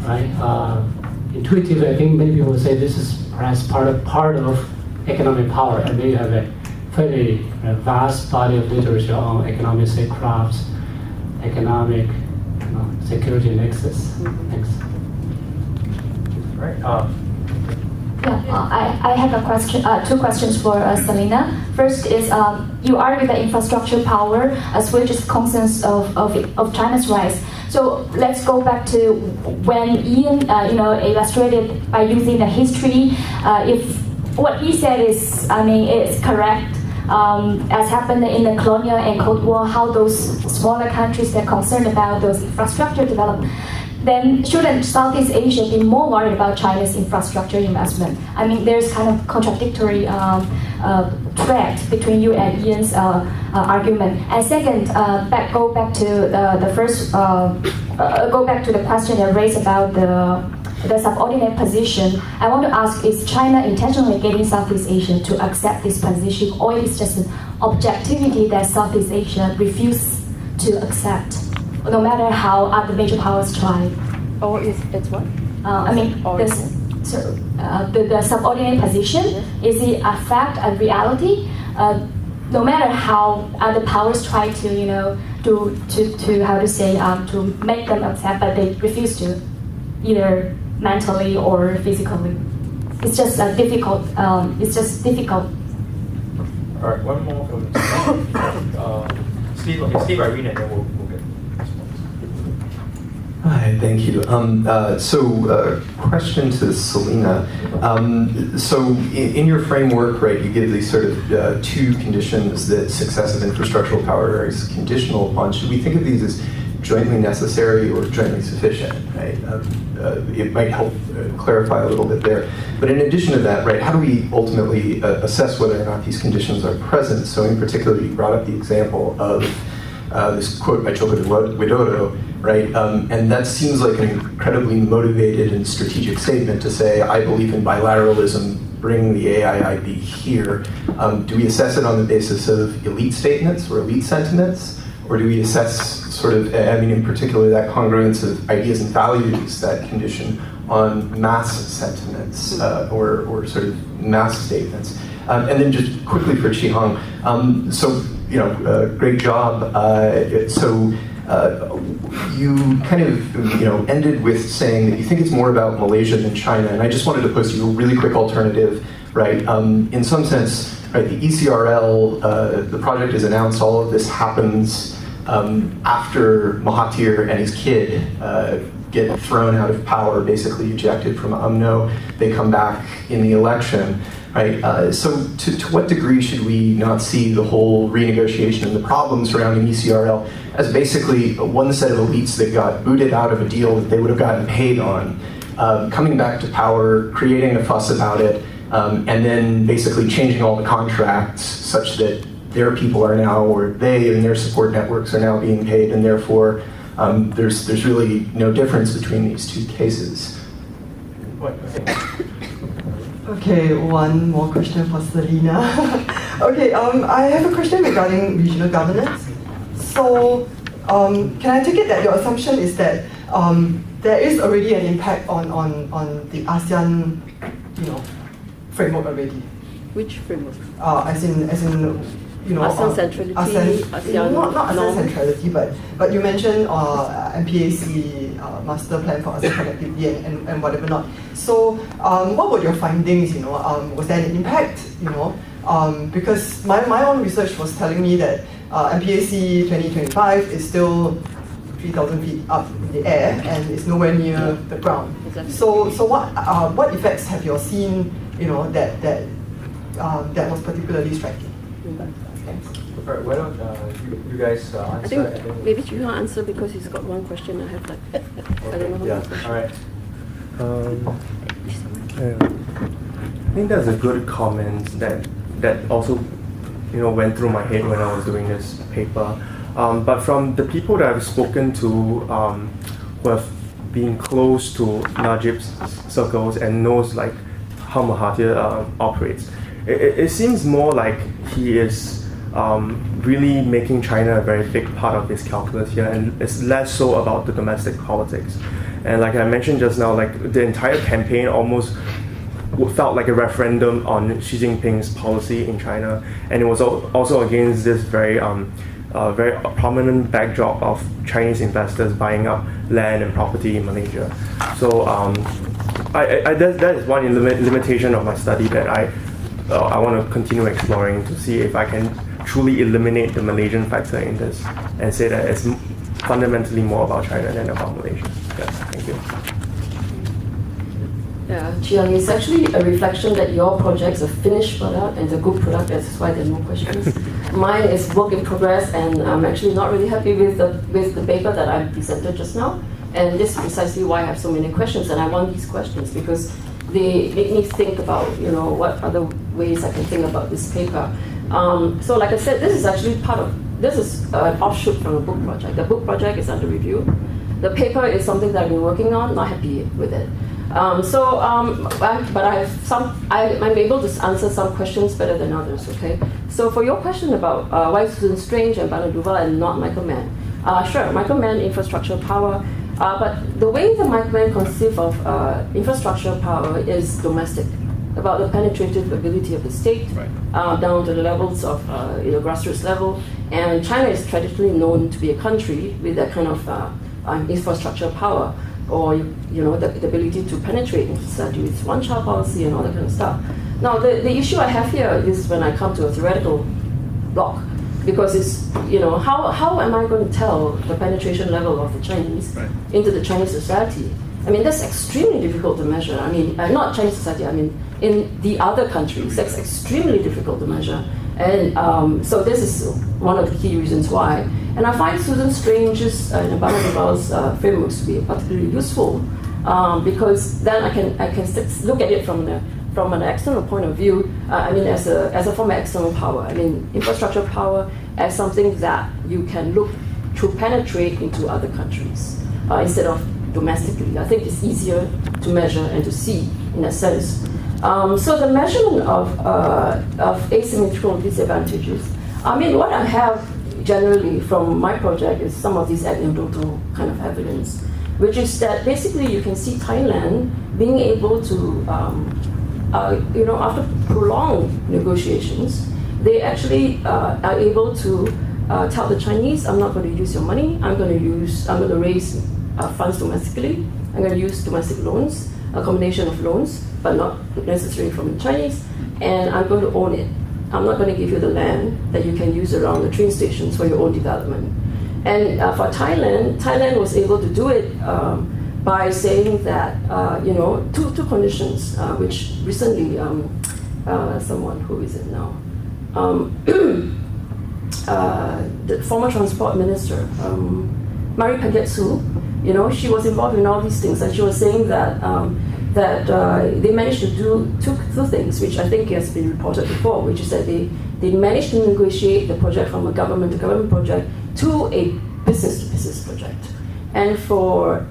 right? Intuitively, I think many people would say this is perhaps part of economic power, and then you have a fairly vast body of literature on economic statecrafts, economic security nexus. Thanks. Right. I have a question, two questions for Selina. First is, you argue that infrastructure power switches concerns of China's rise. So let's go back to when Ian, illustrated by using the history. If what he said is, is correct, as happened in the colonial and Cold War, how those smaller countries are concerned about those infrastructure development, then shouldn't Southeast Asia be more worried about China's infrastructure investment? There's kind of contradictory thread between you and Ian's argument. And second, go back to the question I raised about the subordinate position. I want to ask, is China intentionally getting Southeast Asia to accept this position, or is it just an objectivity that Southeast Asia refuses to accept, no matter how other major powers try? Or is it's what? The subordinate position, is it a fact, a reality? No matter how other powers try to, to make them accept, but they refuse to, either mentally or physically. It's just difficult. It's just difficult. All right, one more from Steve. Okay, Steve, Irene, and then we'll get response. Hi, thank you. Question to Selina. So in your framework, right, you give these sort of two conditions that successive infrastructural power is conditional upon. Should we think of these as jointly necessary or jointly sufficient, right? It might help clarify a little bit there. But in addition to that, right, how do we ultimately assess whether or not these conditions are present? So in particular, you brought up the example of this quote by Joko Widodo, right? And that seems like an incredibly motivated and strategic statement to say, I believe in bilateralism, bring the AIIB here. Do we assess it on the basis of elite statements or elite sentiments? Or do we assess sort of, in particular, that congruence of ideas and values, that condition, on mass sentiments or sort of mass statements? And then just quickly for Qi Hang, great job. You kind of, ended with saying that you think it's more about Malaysia than China, and I just wanted to pose you a really quick alternative, right? In some sense, right, the ECRL, the project is announced, all of this happens after Mahathir and his kid get thrown out of power, basically ejected from UMNO. They come back in the election, right? So to what degree should we not see the whole renegotiation and the problems surrounding ECRL as basically one set of elites that got booted out of a deal that they would have gotten paid on, coming back to power, creating a fuss about it, and then basically changing all the contracts such that their people are now, or they and their support networks are now being paid, and therefore there's really no difference between these two cases. Okay, one more question for Selina. Okay, I have a question regarding regional governance. So, can I take it that your assumption is that there is already an impact on the ASEAN, framework already? Which framework? As in ASEAN centrality, ASEAN not ASEAN norm. centrality, but you mentioned MPAC master plan for ASEAN connectivity and whatever not. So what were your findings? Was there an impact? Because my own research was telling me that MPAC 2025 is still 3,000 feet up in the air and it's nowhere near the ground. Exactly. So what effects have you seen? That was particularly striking. Alright, why don't you guys I answer? think and then- maybe you can't answer because he's got one question. I have like I don't know how Yeah. many questions. Alright. I think that's a good comment that also went through my head when I was doing this paper. But from the people that I've spoken to who have been close to Najib's circles and knows like how Mahathir operates, it seems more like he is really making China a very big part of his calculus here, and it's less so about the domestic politics. And like I mentioned just now, like the entire campaign almost felt like a referendum on Xi Jinping's policy in China, and it was also against this very prominent backdrop of Chinese investors buying up land and property in Malaysia. So that is one limitation of my study that I want to continue exploring to see if I can truly eliminate the Malaysian factor in this and say that it's fundamentally more about China than about Malaysia. Yeah, thank you. Yeah, Chiang, it's actually a reflection that your project's a finished product and a good product. That's why there are no questions. Mine is work in progress, and I'm actually not really happy with the paper that I presented just now. And this is precisely why I have so many questions, and I want these questions because they make me think about what other ways I can think about this paper. So like I said, this is actually this is an offshoot from a book project. The book project is under review. The paper is something that I've been working on, not happy with it. But I'm able to answer some questions better than others, okay? So for your question about why Susan Strange and Bernard Duval and not Michael Mann, sure, Michael Mann, infrastructural power, but the way that Michael Mann conceives of infrastructural power is domestic, about the penetrative ability of the state, down to the levels of grassroots level. And China is traditionally known to be a country with that kind of infrastructure power, or the ability to penetrate into society with one-child policy and all that kind of stuff. Now, the issue I have here is when I come to a theoretical block, because it's how am I going to tell the penetration level of the Chinese into the Chinese society? I mean, that's extremely difficult to measure. I mean, not Chinese society. I mean, in the other countries, that's extremely difficult to measure. And so this is one of the key reasons why. And I find Susan Strange's and Bernard Duval's frameworks to be particularly useful because then I can look at it from an external point of view. I mean, as a form of external power. I mean, infrastructure power as something that you can look to penetrate into other countries instead of domestically. I think it's easier to measure and to see in that sense. So the measurement of asymmetrical disadvantages. I mean, what I have generally from my project is some of these anecdotal kind of evidence, which is that basically you can see Thailand being able to, after prolonged negotiations, they actually are able to tell the Chinese, I'm not going to use your money, I'm going to raise funds domestically, I'm going to use domestic loans, a combination of loans, but not necessarily from the Chinese, and I'm going to own it. I'm not going to give you the land that you can use around the train stations for your own development. And for Thailand was able to do it by saying that, two conditions, which recently, someone, who is it now? The former transport minister, Marie Pagetsu, she was involved in all these things, and she was saying that they managed to do two things, which I think has been reported before, which is that they managed to negotiate the project from a government-to-government project to a business-to-business project, and for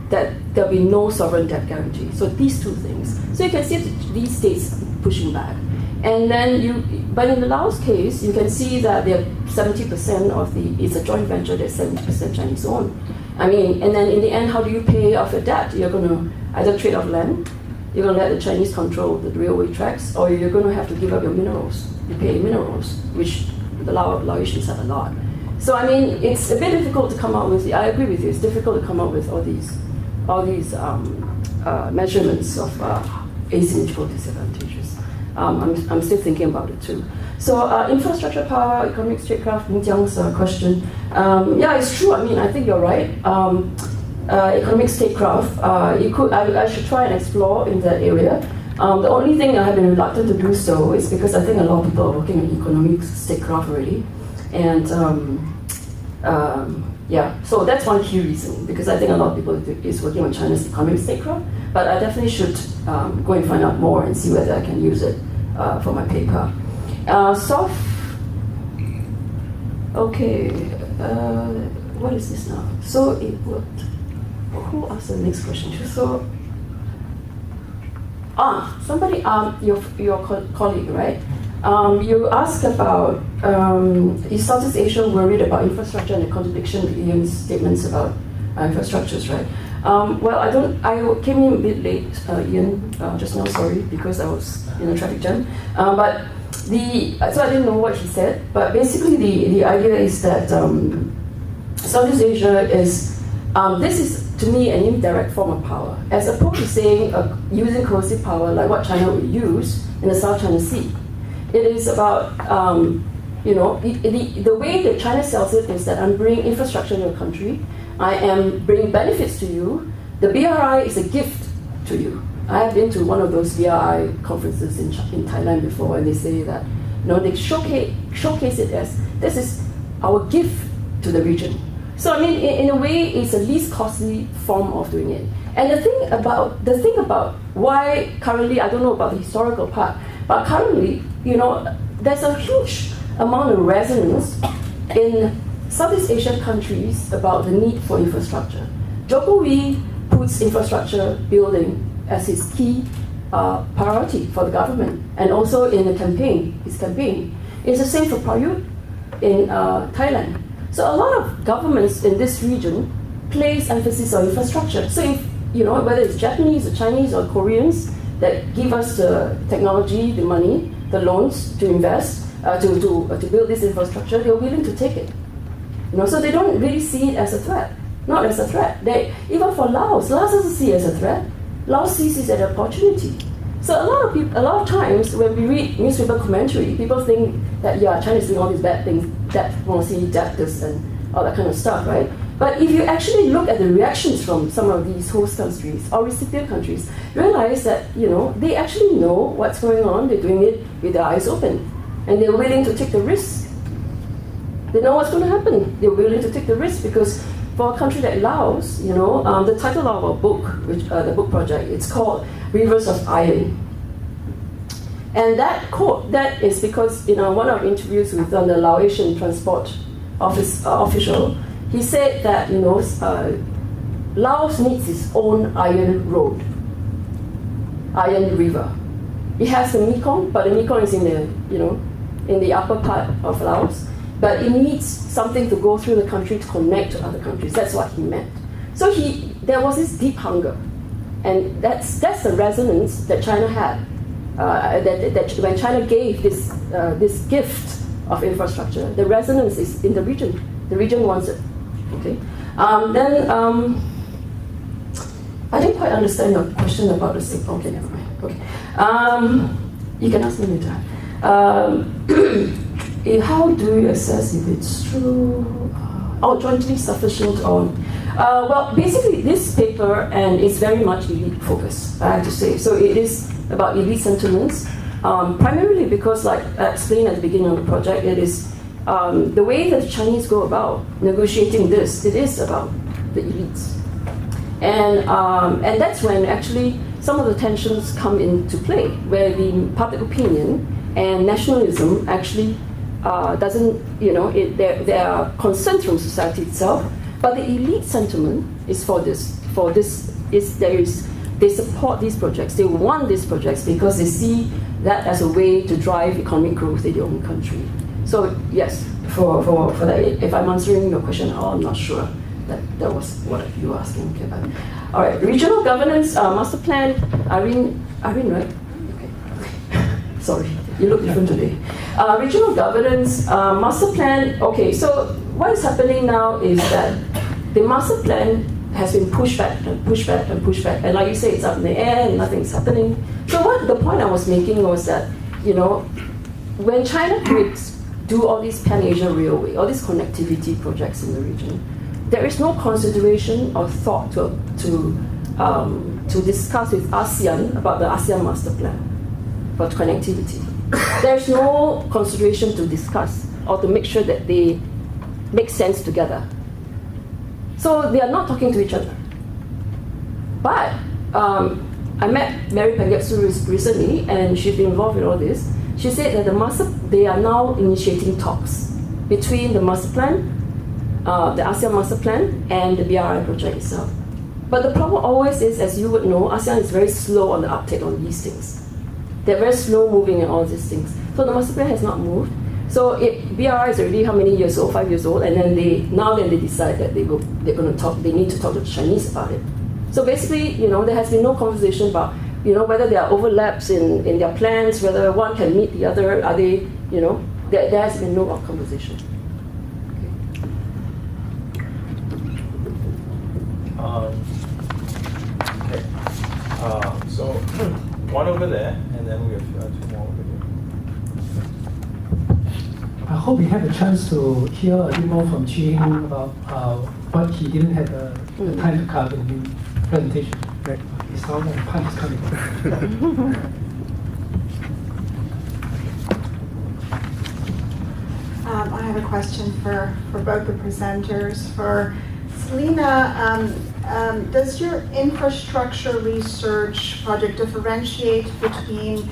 that there'll be no sovereign debt guarantee. So these two things. So you can see these states pushing back, and then but in the Laos case, you can see that they're 70% of it's a joint venture. They're 70% Chinese owned. I mean, and then in the end, how do you pay off your debt? You're going to either trade off land, you're going to let the Chinese control the railway tracks, or you're going to have to give up your minerals. You pay minerals, which the Laotians have a lot. So I mean, it's a bit difficult to come up with. I agree with you. It's difficult to come up with all these measurements of asymmetrical disadvantages. I'm still thinking about it too. So infrastructure power, economic statecraft, Ming Jiang's question. Yeah, it's true. I mean, I think you're right. Economic statecraft, I should try and explore in that area. The only thing I have been reluctant to do so is because I think a lot of people are working in economic statecraft already. And yeah, so that's one key reason, because I think a lot of people is working on China's economic statecraft, but I definitely should go and find out more and see whether I can use it for my paper. Okay, what is this now? So it worked. Who asked the next question? So, somebody, your colleague, right? You asked about, is Southeast Asia worried about infrastructure and the contradiction with Ian's statements about infrastructures, right? Well, I came in a bit late, Ian, just now, sorry, because I was in a traffic jam. So I didn't know what he said, but basically the idea is that Southeast Asia is, this is to me an indirect form of power, as opposed to saying using coercive power like what China would use in the South China Sea. It is about, the way that China sells it is that I'm bringing infrastructure in your country, I am bringing benefits to you, the BRI is a gift to you. I have been to one of those BRI conferences in Thailand before, and they say that, they showcase it as, this is our gift to the region. So I mean, in a way, it's a least costly form of doing it. And the thing about why currently, I don't know about the historical part, but currently, there's a huge amount of resonance in Southeast Asian countries about the need for infrastructure. Jokowi puts infrastructure building as his key priority for the government, and also in his campaign. It's the same for Prayut in Thailand. So a lot of governments in this region place emphasis on infrastructure. So if, whether it's Japanese or Chinese or Koreans that give us the technology, the money, the loans to invest, to build this infrastructure, they're willing to take it. So they don't really see it as a threat, not as a threat. Even for Laos doesn't see it as a threat. Laos sees it as an opportunity. So a lot of times when we read newspaper commentary, people think that China is doing all these bad things, debt policy, debtors, and all that kind of stuff, right? But if you actually look at the reactions from some of these host countries or recipient countries, you realize that they actually know what's going on. They're doing it with their eyes open, and they're willing to take the risk. They know what's going to happen. They're willing to take the risk because for a country like Laos, the title of our book, the book project, it's called Rivers of Iron. And that quote, that is because in one of our interviews with the Laotian transport official, he said that Laos needs its own iron road, iron river. It has the Mekong, but the Mekong is in the upper part of Laos. But it needs something to go through the country to connect to other countries. That's what he meant. So there was this deep hunger, and that's the resonance that China had. That when China gave this gift of infrastructure, the resonance is in the region. The region wants it. Okay. Then I didn't quite understand your question about the state. Okay, never mind. Okay. You can ask me later. How do you assess if it's true? Jointly sufficient on? Well, basically, this paper, and it's very much elite focused, I have to say. So it is about elite sentiments, primarily because, like I explained at the beginning of the project, it is the way that the Chinese go about negotiating this. It is about the elites, and that's when actually some of the tensions come into play, where the public opinion and nationalism actually doesn't, there are concerns from society itself, but the elite sentiment is they support these projects, they want these projects because they see that as a way to drive economic growth in their own country. So yes, for that, if I'm answering your question, I'm not sure that was what you were asking. Okay, but, all right, regional governance master plan, Irene, right? Okay, sorry. You look different today. Regional governance, master plan. Okay, so what is happening now is that the master plan has been pushed back and pushed back and pushed back. And like you say, it's up in the air and nothing's happening. So the point I was making was that, when China would do all these Pan-Asia Railway, all these connectivity projects in the region, there is no consideration or thought to to discuss with ASEAN about the ASEAN Master Plan for connectivity. There's no consideration to discuss or to make sure that they make sense together. So they are not talking to each other. But I met Mary Pengetsu recently, and she's been involved in all this. She said that they are now initiating talks between the master plan, the ASEAN Master Plan, and the BRI project itself. But the problem always is, as you would know, ASEAN is very slow on the uptake on these things. They're very slow moving in all these things. So the master plan has not moved. So BRI is already how many years old? 5 years old, and then they decide that they're going to talk. They need to talk to the Chinese about it. So basically, there has been no conversation about whether there are overlaps in their plans, whether one can meet the other. Are they there has been no conversation. Okay. So one over there, and then we have two more over here. I hope we have a chance to hear a bit more from Qi Hang about what he didn't have the time to cover in the presentation. Right. It sounds like time is coming. I have a question for both the presenters. For Selina, does your infrastructure research project differentiate between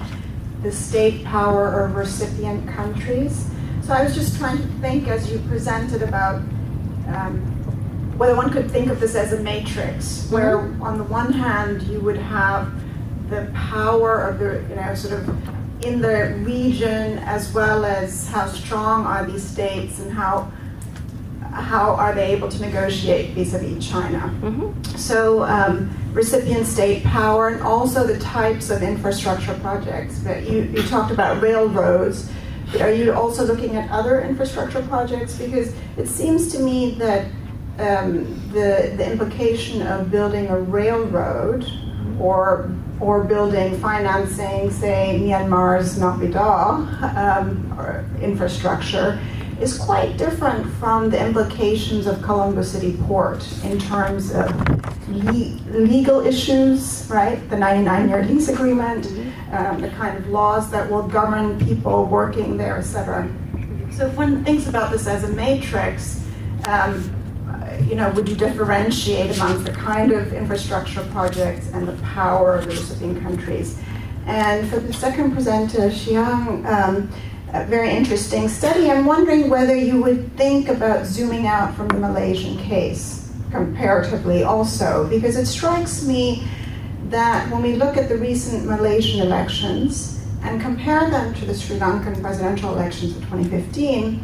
the state power or recipient countries? So I was just trying to think as you presented about whether one could think of this as a matrix, where on the one hand you would have the power of the, sort of in the region, as well as how strong are these states and how are they able to negotiate vis-a-vis China. So recipient state power, and also the types of infrastructure projects. But you talked about railroads, but are you also looking at other infrastructure projects? Because it seems to me that the implication of building a railroad or financing, say, Myanmar's Naypyidaw or infrastructure is quite different from the implications of Colombo City Port in terms of legal issues, right? The 99-year lease agreement, the kind of laws that will govern people working there, etc. So if one thinks about this as a matrix, would you differentiate amongst the kind of infrastructure projects and the power of the recipient countries? And for the second presenter, Qi Hang, a very interesting study. I'm wondering whether you would think about zooming out from the Malaysian case comparatively also, because it strikes me that when we look at the recent Malaysian elections and compare them to the Sri Lankan presidential elections of 2015,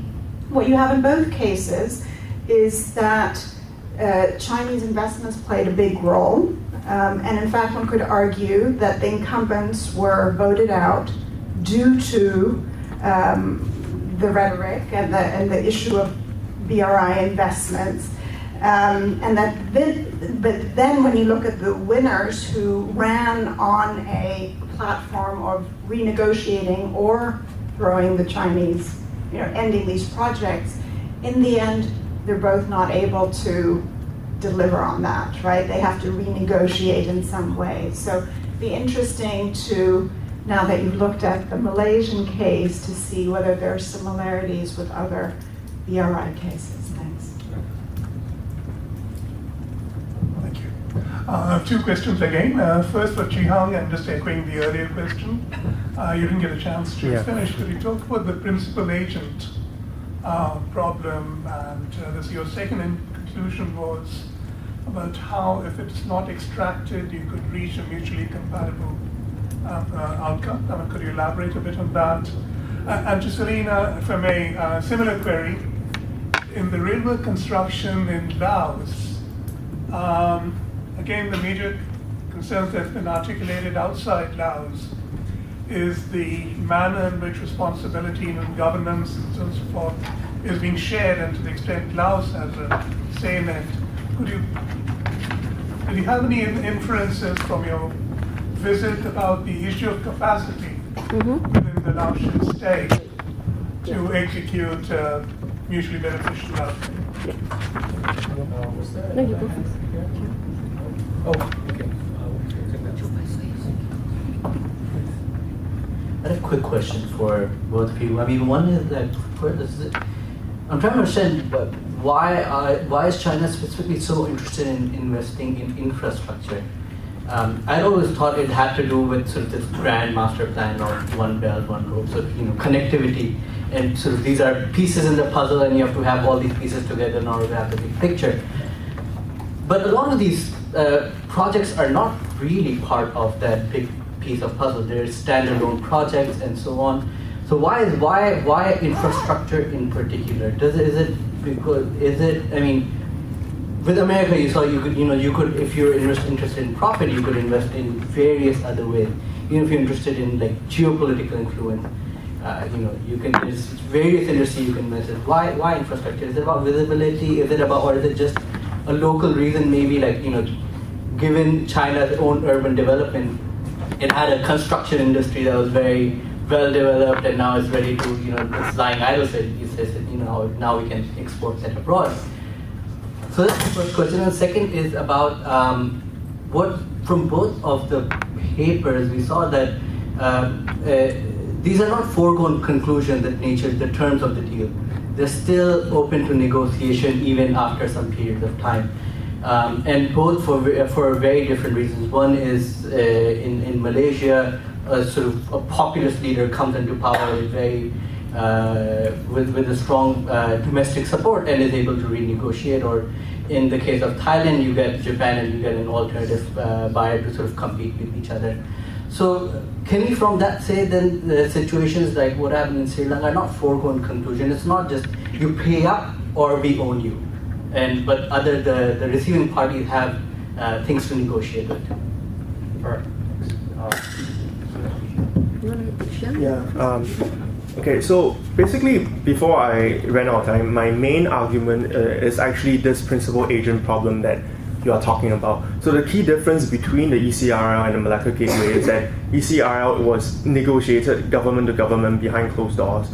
what you have in both cases is that Chinese investments played a big role. And in fact, one could argue that the incumbents were voted out due to the rhetoric and the issue of BRI investments. But then when you look at the winners who ran on a platform of renegotiating or throwing the Chinese, ending these projects, in the end, they're both not able to deliver on that, right? They have to renegotiate in some way. So it'd be interesting to, now that you've looked at the Malaysian case, to see whether there are similarities with other BRI cases. Thanks. Thank you. Two questions again. First for Qi Hang, and just echoing the earlier question. You didn't get a chance to finish, but you talked about the principal agent problem, and your second conclusion was about how if it's not extracted, you could reach a mutually compatible outcome. Could you elaborate a bit on that? And to Selina, if I may, similar query. In the railway construction in Laos, again, the major concerns that's been articulated outside Laos is the manner in which responsibility and governance and so forth is being shared, and to the extent Laos has a say in it. Did you have any inferences from your visit about the issue of capacity within the Laotian state to execute mutually beneficial outcomes? Was there? No, you go first. Oh, okay. I have a quick question for both of you. I mean, one is that I'm trying to understand why is China specifically so interested in investing in infrastructure? I'd always thought it had to do with sort of this grand master plan of one belt, one road, so connectivity, and sort of these are pieces in the puzzle, and you have to have all these pieces together in order to have the big picture. But a lot of these projects are not really part of that big piece of puzzle. They're standalone projects and so on. So why infrastructure in particular? I mean, with America, you saw you could if you're interested in profit, you could invest in various other ways. Even if you're interested in like geopolitical influence, there's various industries you can invest in. Why infrastructure? Is it about visibility? Is it about, or is it just a local reason? Maybe like given China's own urban development, it had a construction industry that was very well developed, and now it's ready to it's lying idle. So it says that now we can export that abroad. So that's the first question. And the second is about what from both of the papers we saw that these are not foregone conclusions that the terms of the deal. They're still open to negotiation even after some periods of time. And both for very different reasons. One is in Malaysia, sort of a populist leader comes into power with a strong domestic support and is able to renegotiate. Or in the case of Thailand, you get Japan and you get an alternative buyer to sort of compete with each other. So can we from that say then the situations like what happened in Sri Lanka are not foregone conclusion? It's not just you pay up or we own you. But the receiving parties have things to negotiate with. Okay, so basically, before I ran out of time, my main argument is actually this principal-agent problem that you are talking about. So the key difference between the ECRL and the Malacca Gateway is that ECRL was negotiated government to government behind closed doors.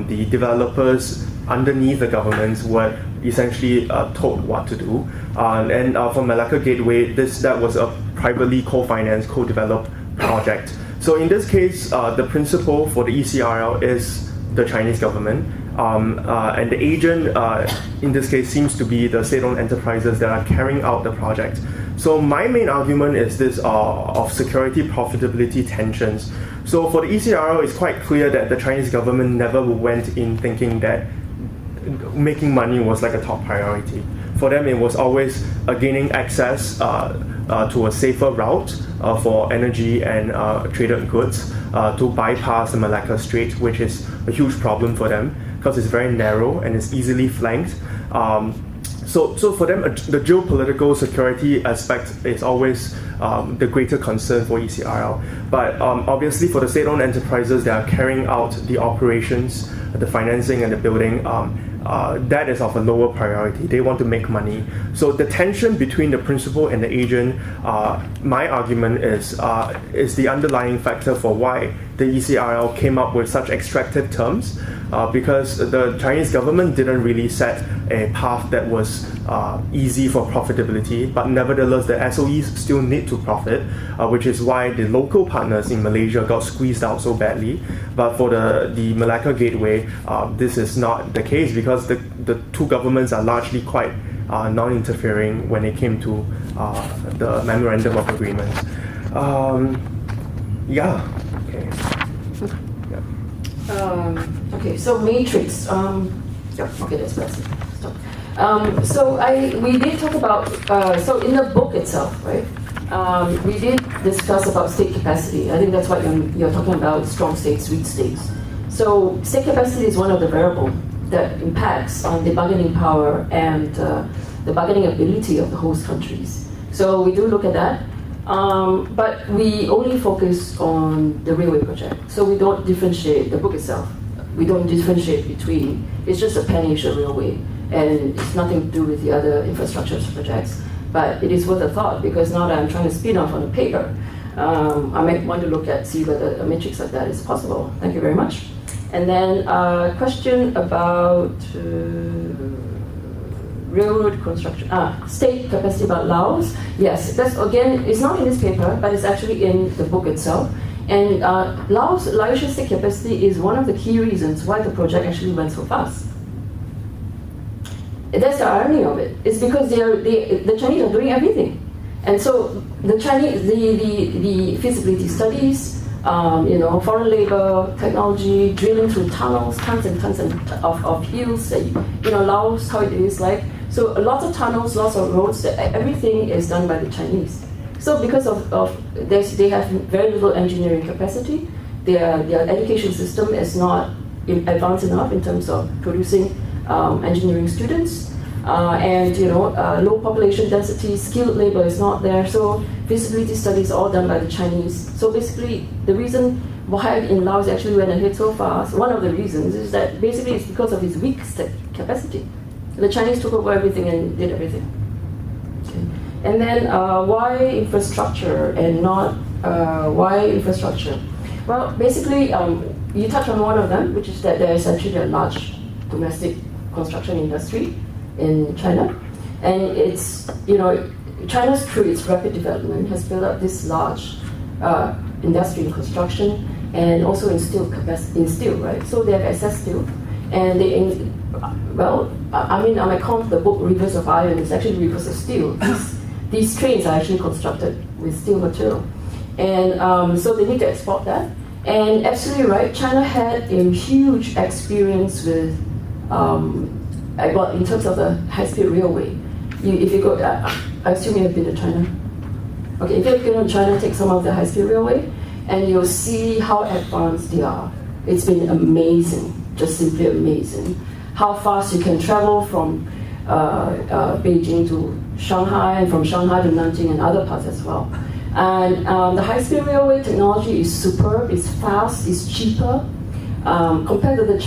The developers underneath the governments were essentially told what to do. And for Malacca Gateway, that was a privately co-financed, co-developed project. So in this case, the principal for the ECRL is the Chinese government, and the agent in this case seems to be the state-owned enterprises that are carrying out the project. So my main argument is this of security profitability tensions. So for the ECRL, it's quite clear that the Chinese government never went in thinking that making money was like a top priority. For them, it was always gaining access to a safer route for energy and traded goods to bypass the Malacca Strait, which is a huge problem for them because it's very narrow and it's easily flanked. So for them, the geopolitical security aspect is always the greater concern for ECRL. But obviously for the state-owned enterprises that are carrying out the operations, the financing and the building, that is of a lower priority. They want to make money. So the tension between the principal and the agent, my argument is the underlying factor for why the ECRL came up with such extractive terms, because the Chinese government didn't really set a path that was easy for profitability, but nevertheless the SOEs still need to profit, which is why the local partners in Malaysia got squeezed out so badly. But for the Malacca Gateway, this is not the case because the two governments are largely quite non-interfering when it came to the memorandum of agreement. Okay, so matrix. Okay, that's best. Stop. We did talk about, so in the book itself, right, we did discuss about state capacity. I think that's what you're talking about, strong states, weak states. So state capacity is one of the variables that impacts on the bargaining power and the bargaining ability of the host countries. So we do look at that. But we only focus on the railway project. So we don't differentiate the book itself. We don't differentiate between, it's just a Pan-Asia railway, and it's nothing to do with the other infrastructure projects. But it is worth a thought, because now that I'm trying to spin off on a paper, I might want to see whether a matrix like that is possible. Thank you very much. And then a question about railroad construction, state capacity about Laos. Yes, that's again, it's not in this paper, but it's actually in the book itself. And Laotian state capacity is one of the key reasons why the project actually went so fast. That's the irony of it. It's because the Chinese are doing everything. And so the Chinese, the feasibility studies, foreign labor, technology, drilling through tunnels, tons and tons of hills, Laos, how it is like. So lots of tunnels, lots of roads, everything is done by the Chinese. So because they have very little engineering capacity, their education system is not advanced enough in terms of producing engineering students, and low population density, skilled labor is not there. So feasibility studies are all done by the Chinese. So basically, the reason why in Laos actually went ahead so fast, one of the reasons is that basically it's because of its weak capacity. The Chinese took over everything and did everything. Okay. And then why infrastructure and not why infrastructure? Well, basically, you touched on one of them, which is that there is actually a large domestic construction industry in China, and it's China's through its rapid development has built up this large industry in construction and also in steel capacity, right? So they have excess steel, and I might count the book Rivers of Iron. It's actually rivers of steel. These trains are actually constructed with steel material, and so they need to export that. And absolutely right, China had a huge experience with, in terms of the high-speed railway. If you go, I assume you have been to China. Okay, if you go to China, take some of the high-speed railway, and you'll see how advanced they are. It's been amazing, just simply amazing. How fast you can travel from Beijing to Shanghai, and from Shanghai to Nanjing and other parts as well. And the high-speed railway technology is superb, it's fast, it's cheaper. Compared to the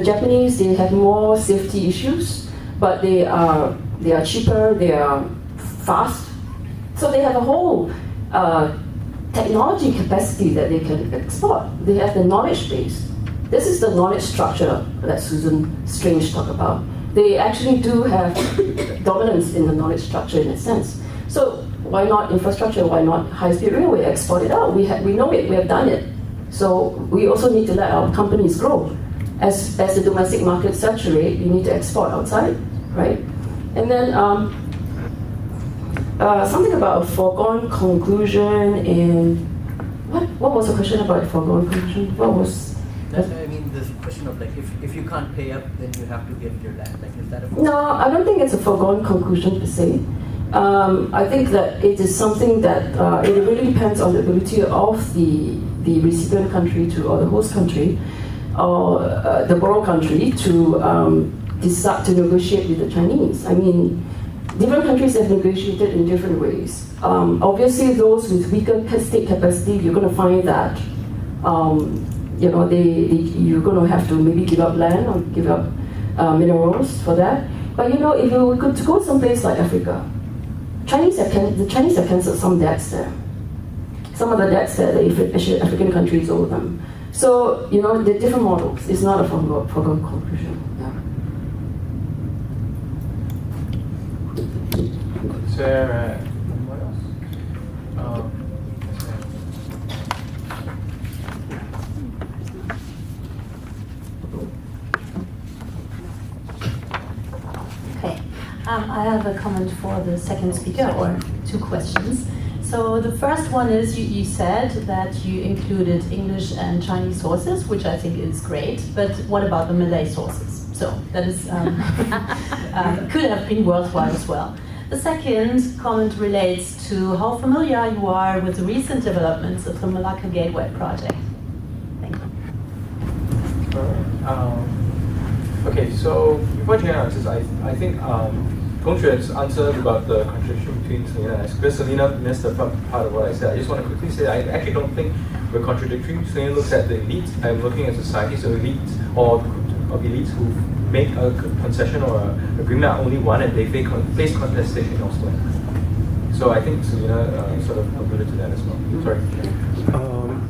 Japanese, they have more safety issues, but they are cheaper, they are fast. So they have a whole technology capacity that they can export. They have the knowledge base. This is the knowledge structure that Susan Strange talked about. They actually do have dominance in the knowledge structure in a sense. So why not infrastructure? Why not high-speed railway? Export it out. We know it. We have done it. So we also need to let our companies grow. As the domestic market saturate, you need to export outside, right? And then something about a foregone conclusion. And what was the question about foregone conclusion? What was? I mean, this question of like, if you can't pay up, then you have to give your land. Like, is that a? No, I don't think it's a foregone conclusion per se. I think that it is something that it really depends on the ability of the recipient country or the host country or the borrow country to decide to negotiate with the Chinese. I mean, different countries have negotiated in different ways. Obviously, those with weaker state capacity, you're going to find that you're going to have to maybe give up land or give up minerals for that. But if you could go someplace like Africa, the Chinese have cancelled some debts there. Some of the debts that the African countries owe them. So, the different models. It's not a foregone conclusion. Yeah. Is there anyone else? Okay. I have a comment for the second speaker, or two questions. So the first one is you said that you included English and Chinese sources, which I think is great, but what about the Malay sources? So that is could have been worthwhile as well. The second comment relates to how familiar you are with the recent developments of the Malacca Gateway project. Thank you. Okay, so before Chen answers, I think Gongxuan's answer about the contradiction between Selina and I, because Selina missed the part of what I said. I just want to quickly say I actually don't think we're contradictory. Selina looks at the elite. I'm looking at society, so elites or of elites who make a concession or an agreement are only one, and they face contestation elsewhere. So I think Selina sort of alluded to that as well. Sorry.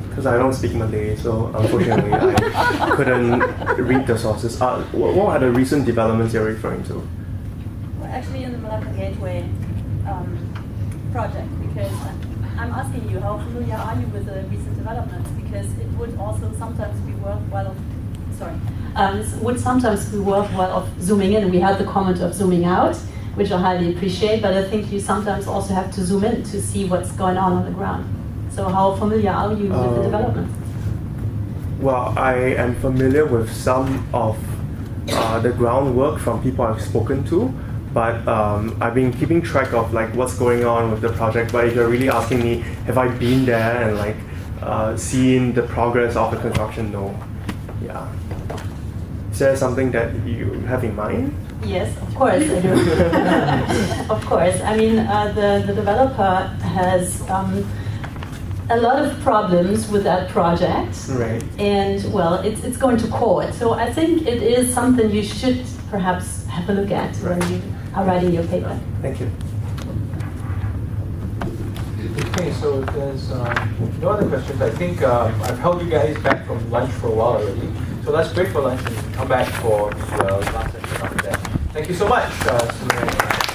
Because I don't speak Malay, so unfortunately I couldn't read the sources. What are the recent developments you're referring to? Actually in the Malacca Gateway project, because I'm asking you, how familiar are you with the recent developments? Because it would also sometimes be worthwhile would sometimes be worthwhile of zooming in. We had the comment of zooming out, which I highly appreciate, but I think you sometimes also have to zoom in to see what's going on the ground. So how familiar are you with the developments? Well, I am familiar with some of the groundwork from people I've spoken to, but I've been keeping track of like what's going on with the project. But if you're really asking me, have I been there and like seen the progress of the construction? No. Yeah. Is there something that you have in mind? Yes, of course I do. Of course. I mean, the developer has a lot of problems with that project. Right. And, well, it's going to court. So I think it is something you should perhaps have a look at when you are writing your paper. Thank you. Okay, so if there's no other questions, I think I've held you guys back from lunch for a while already. So let's break for lunch and come back for the last session after that. Thank you so much.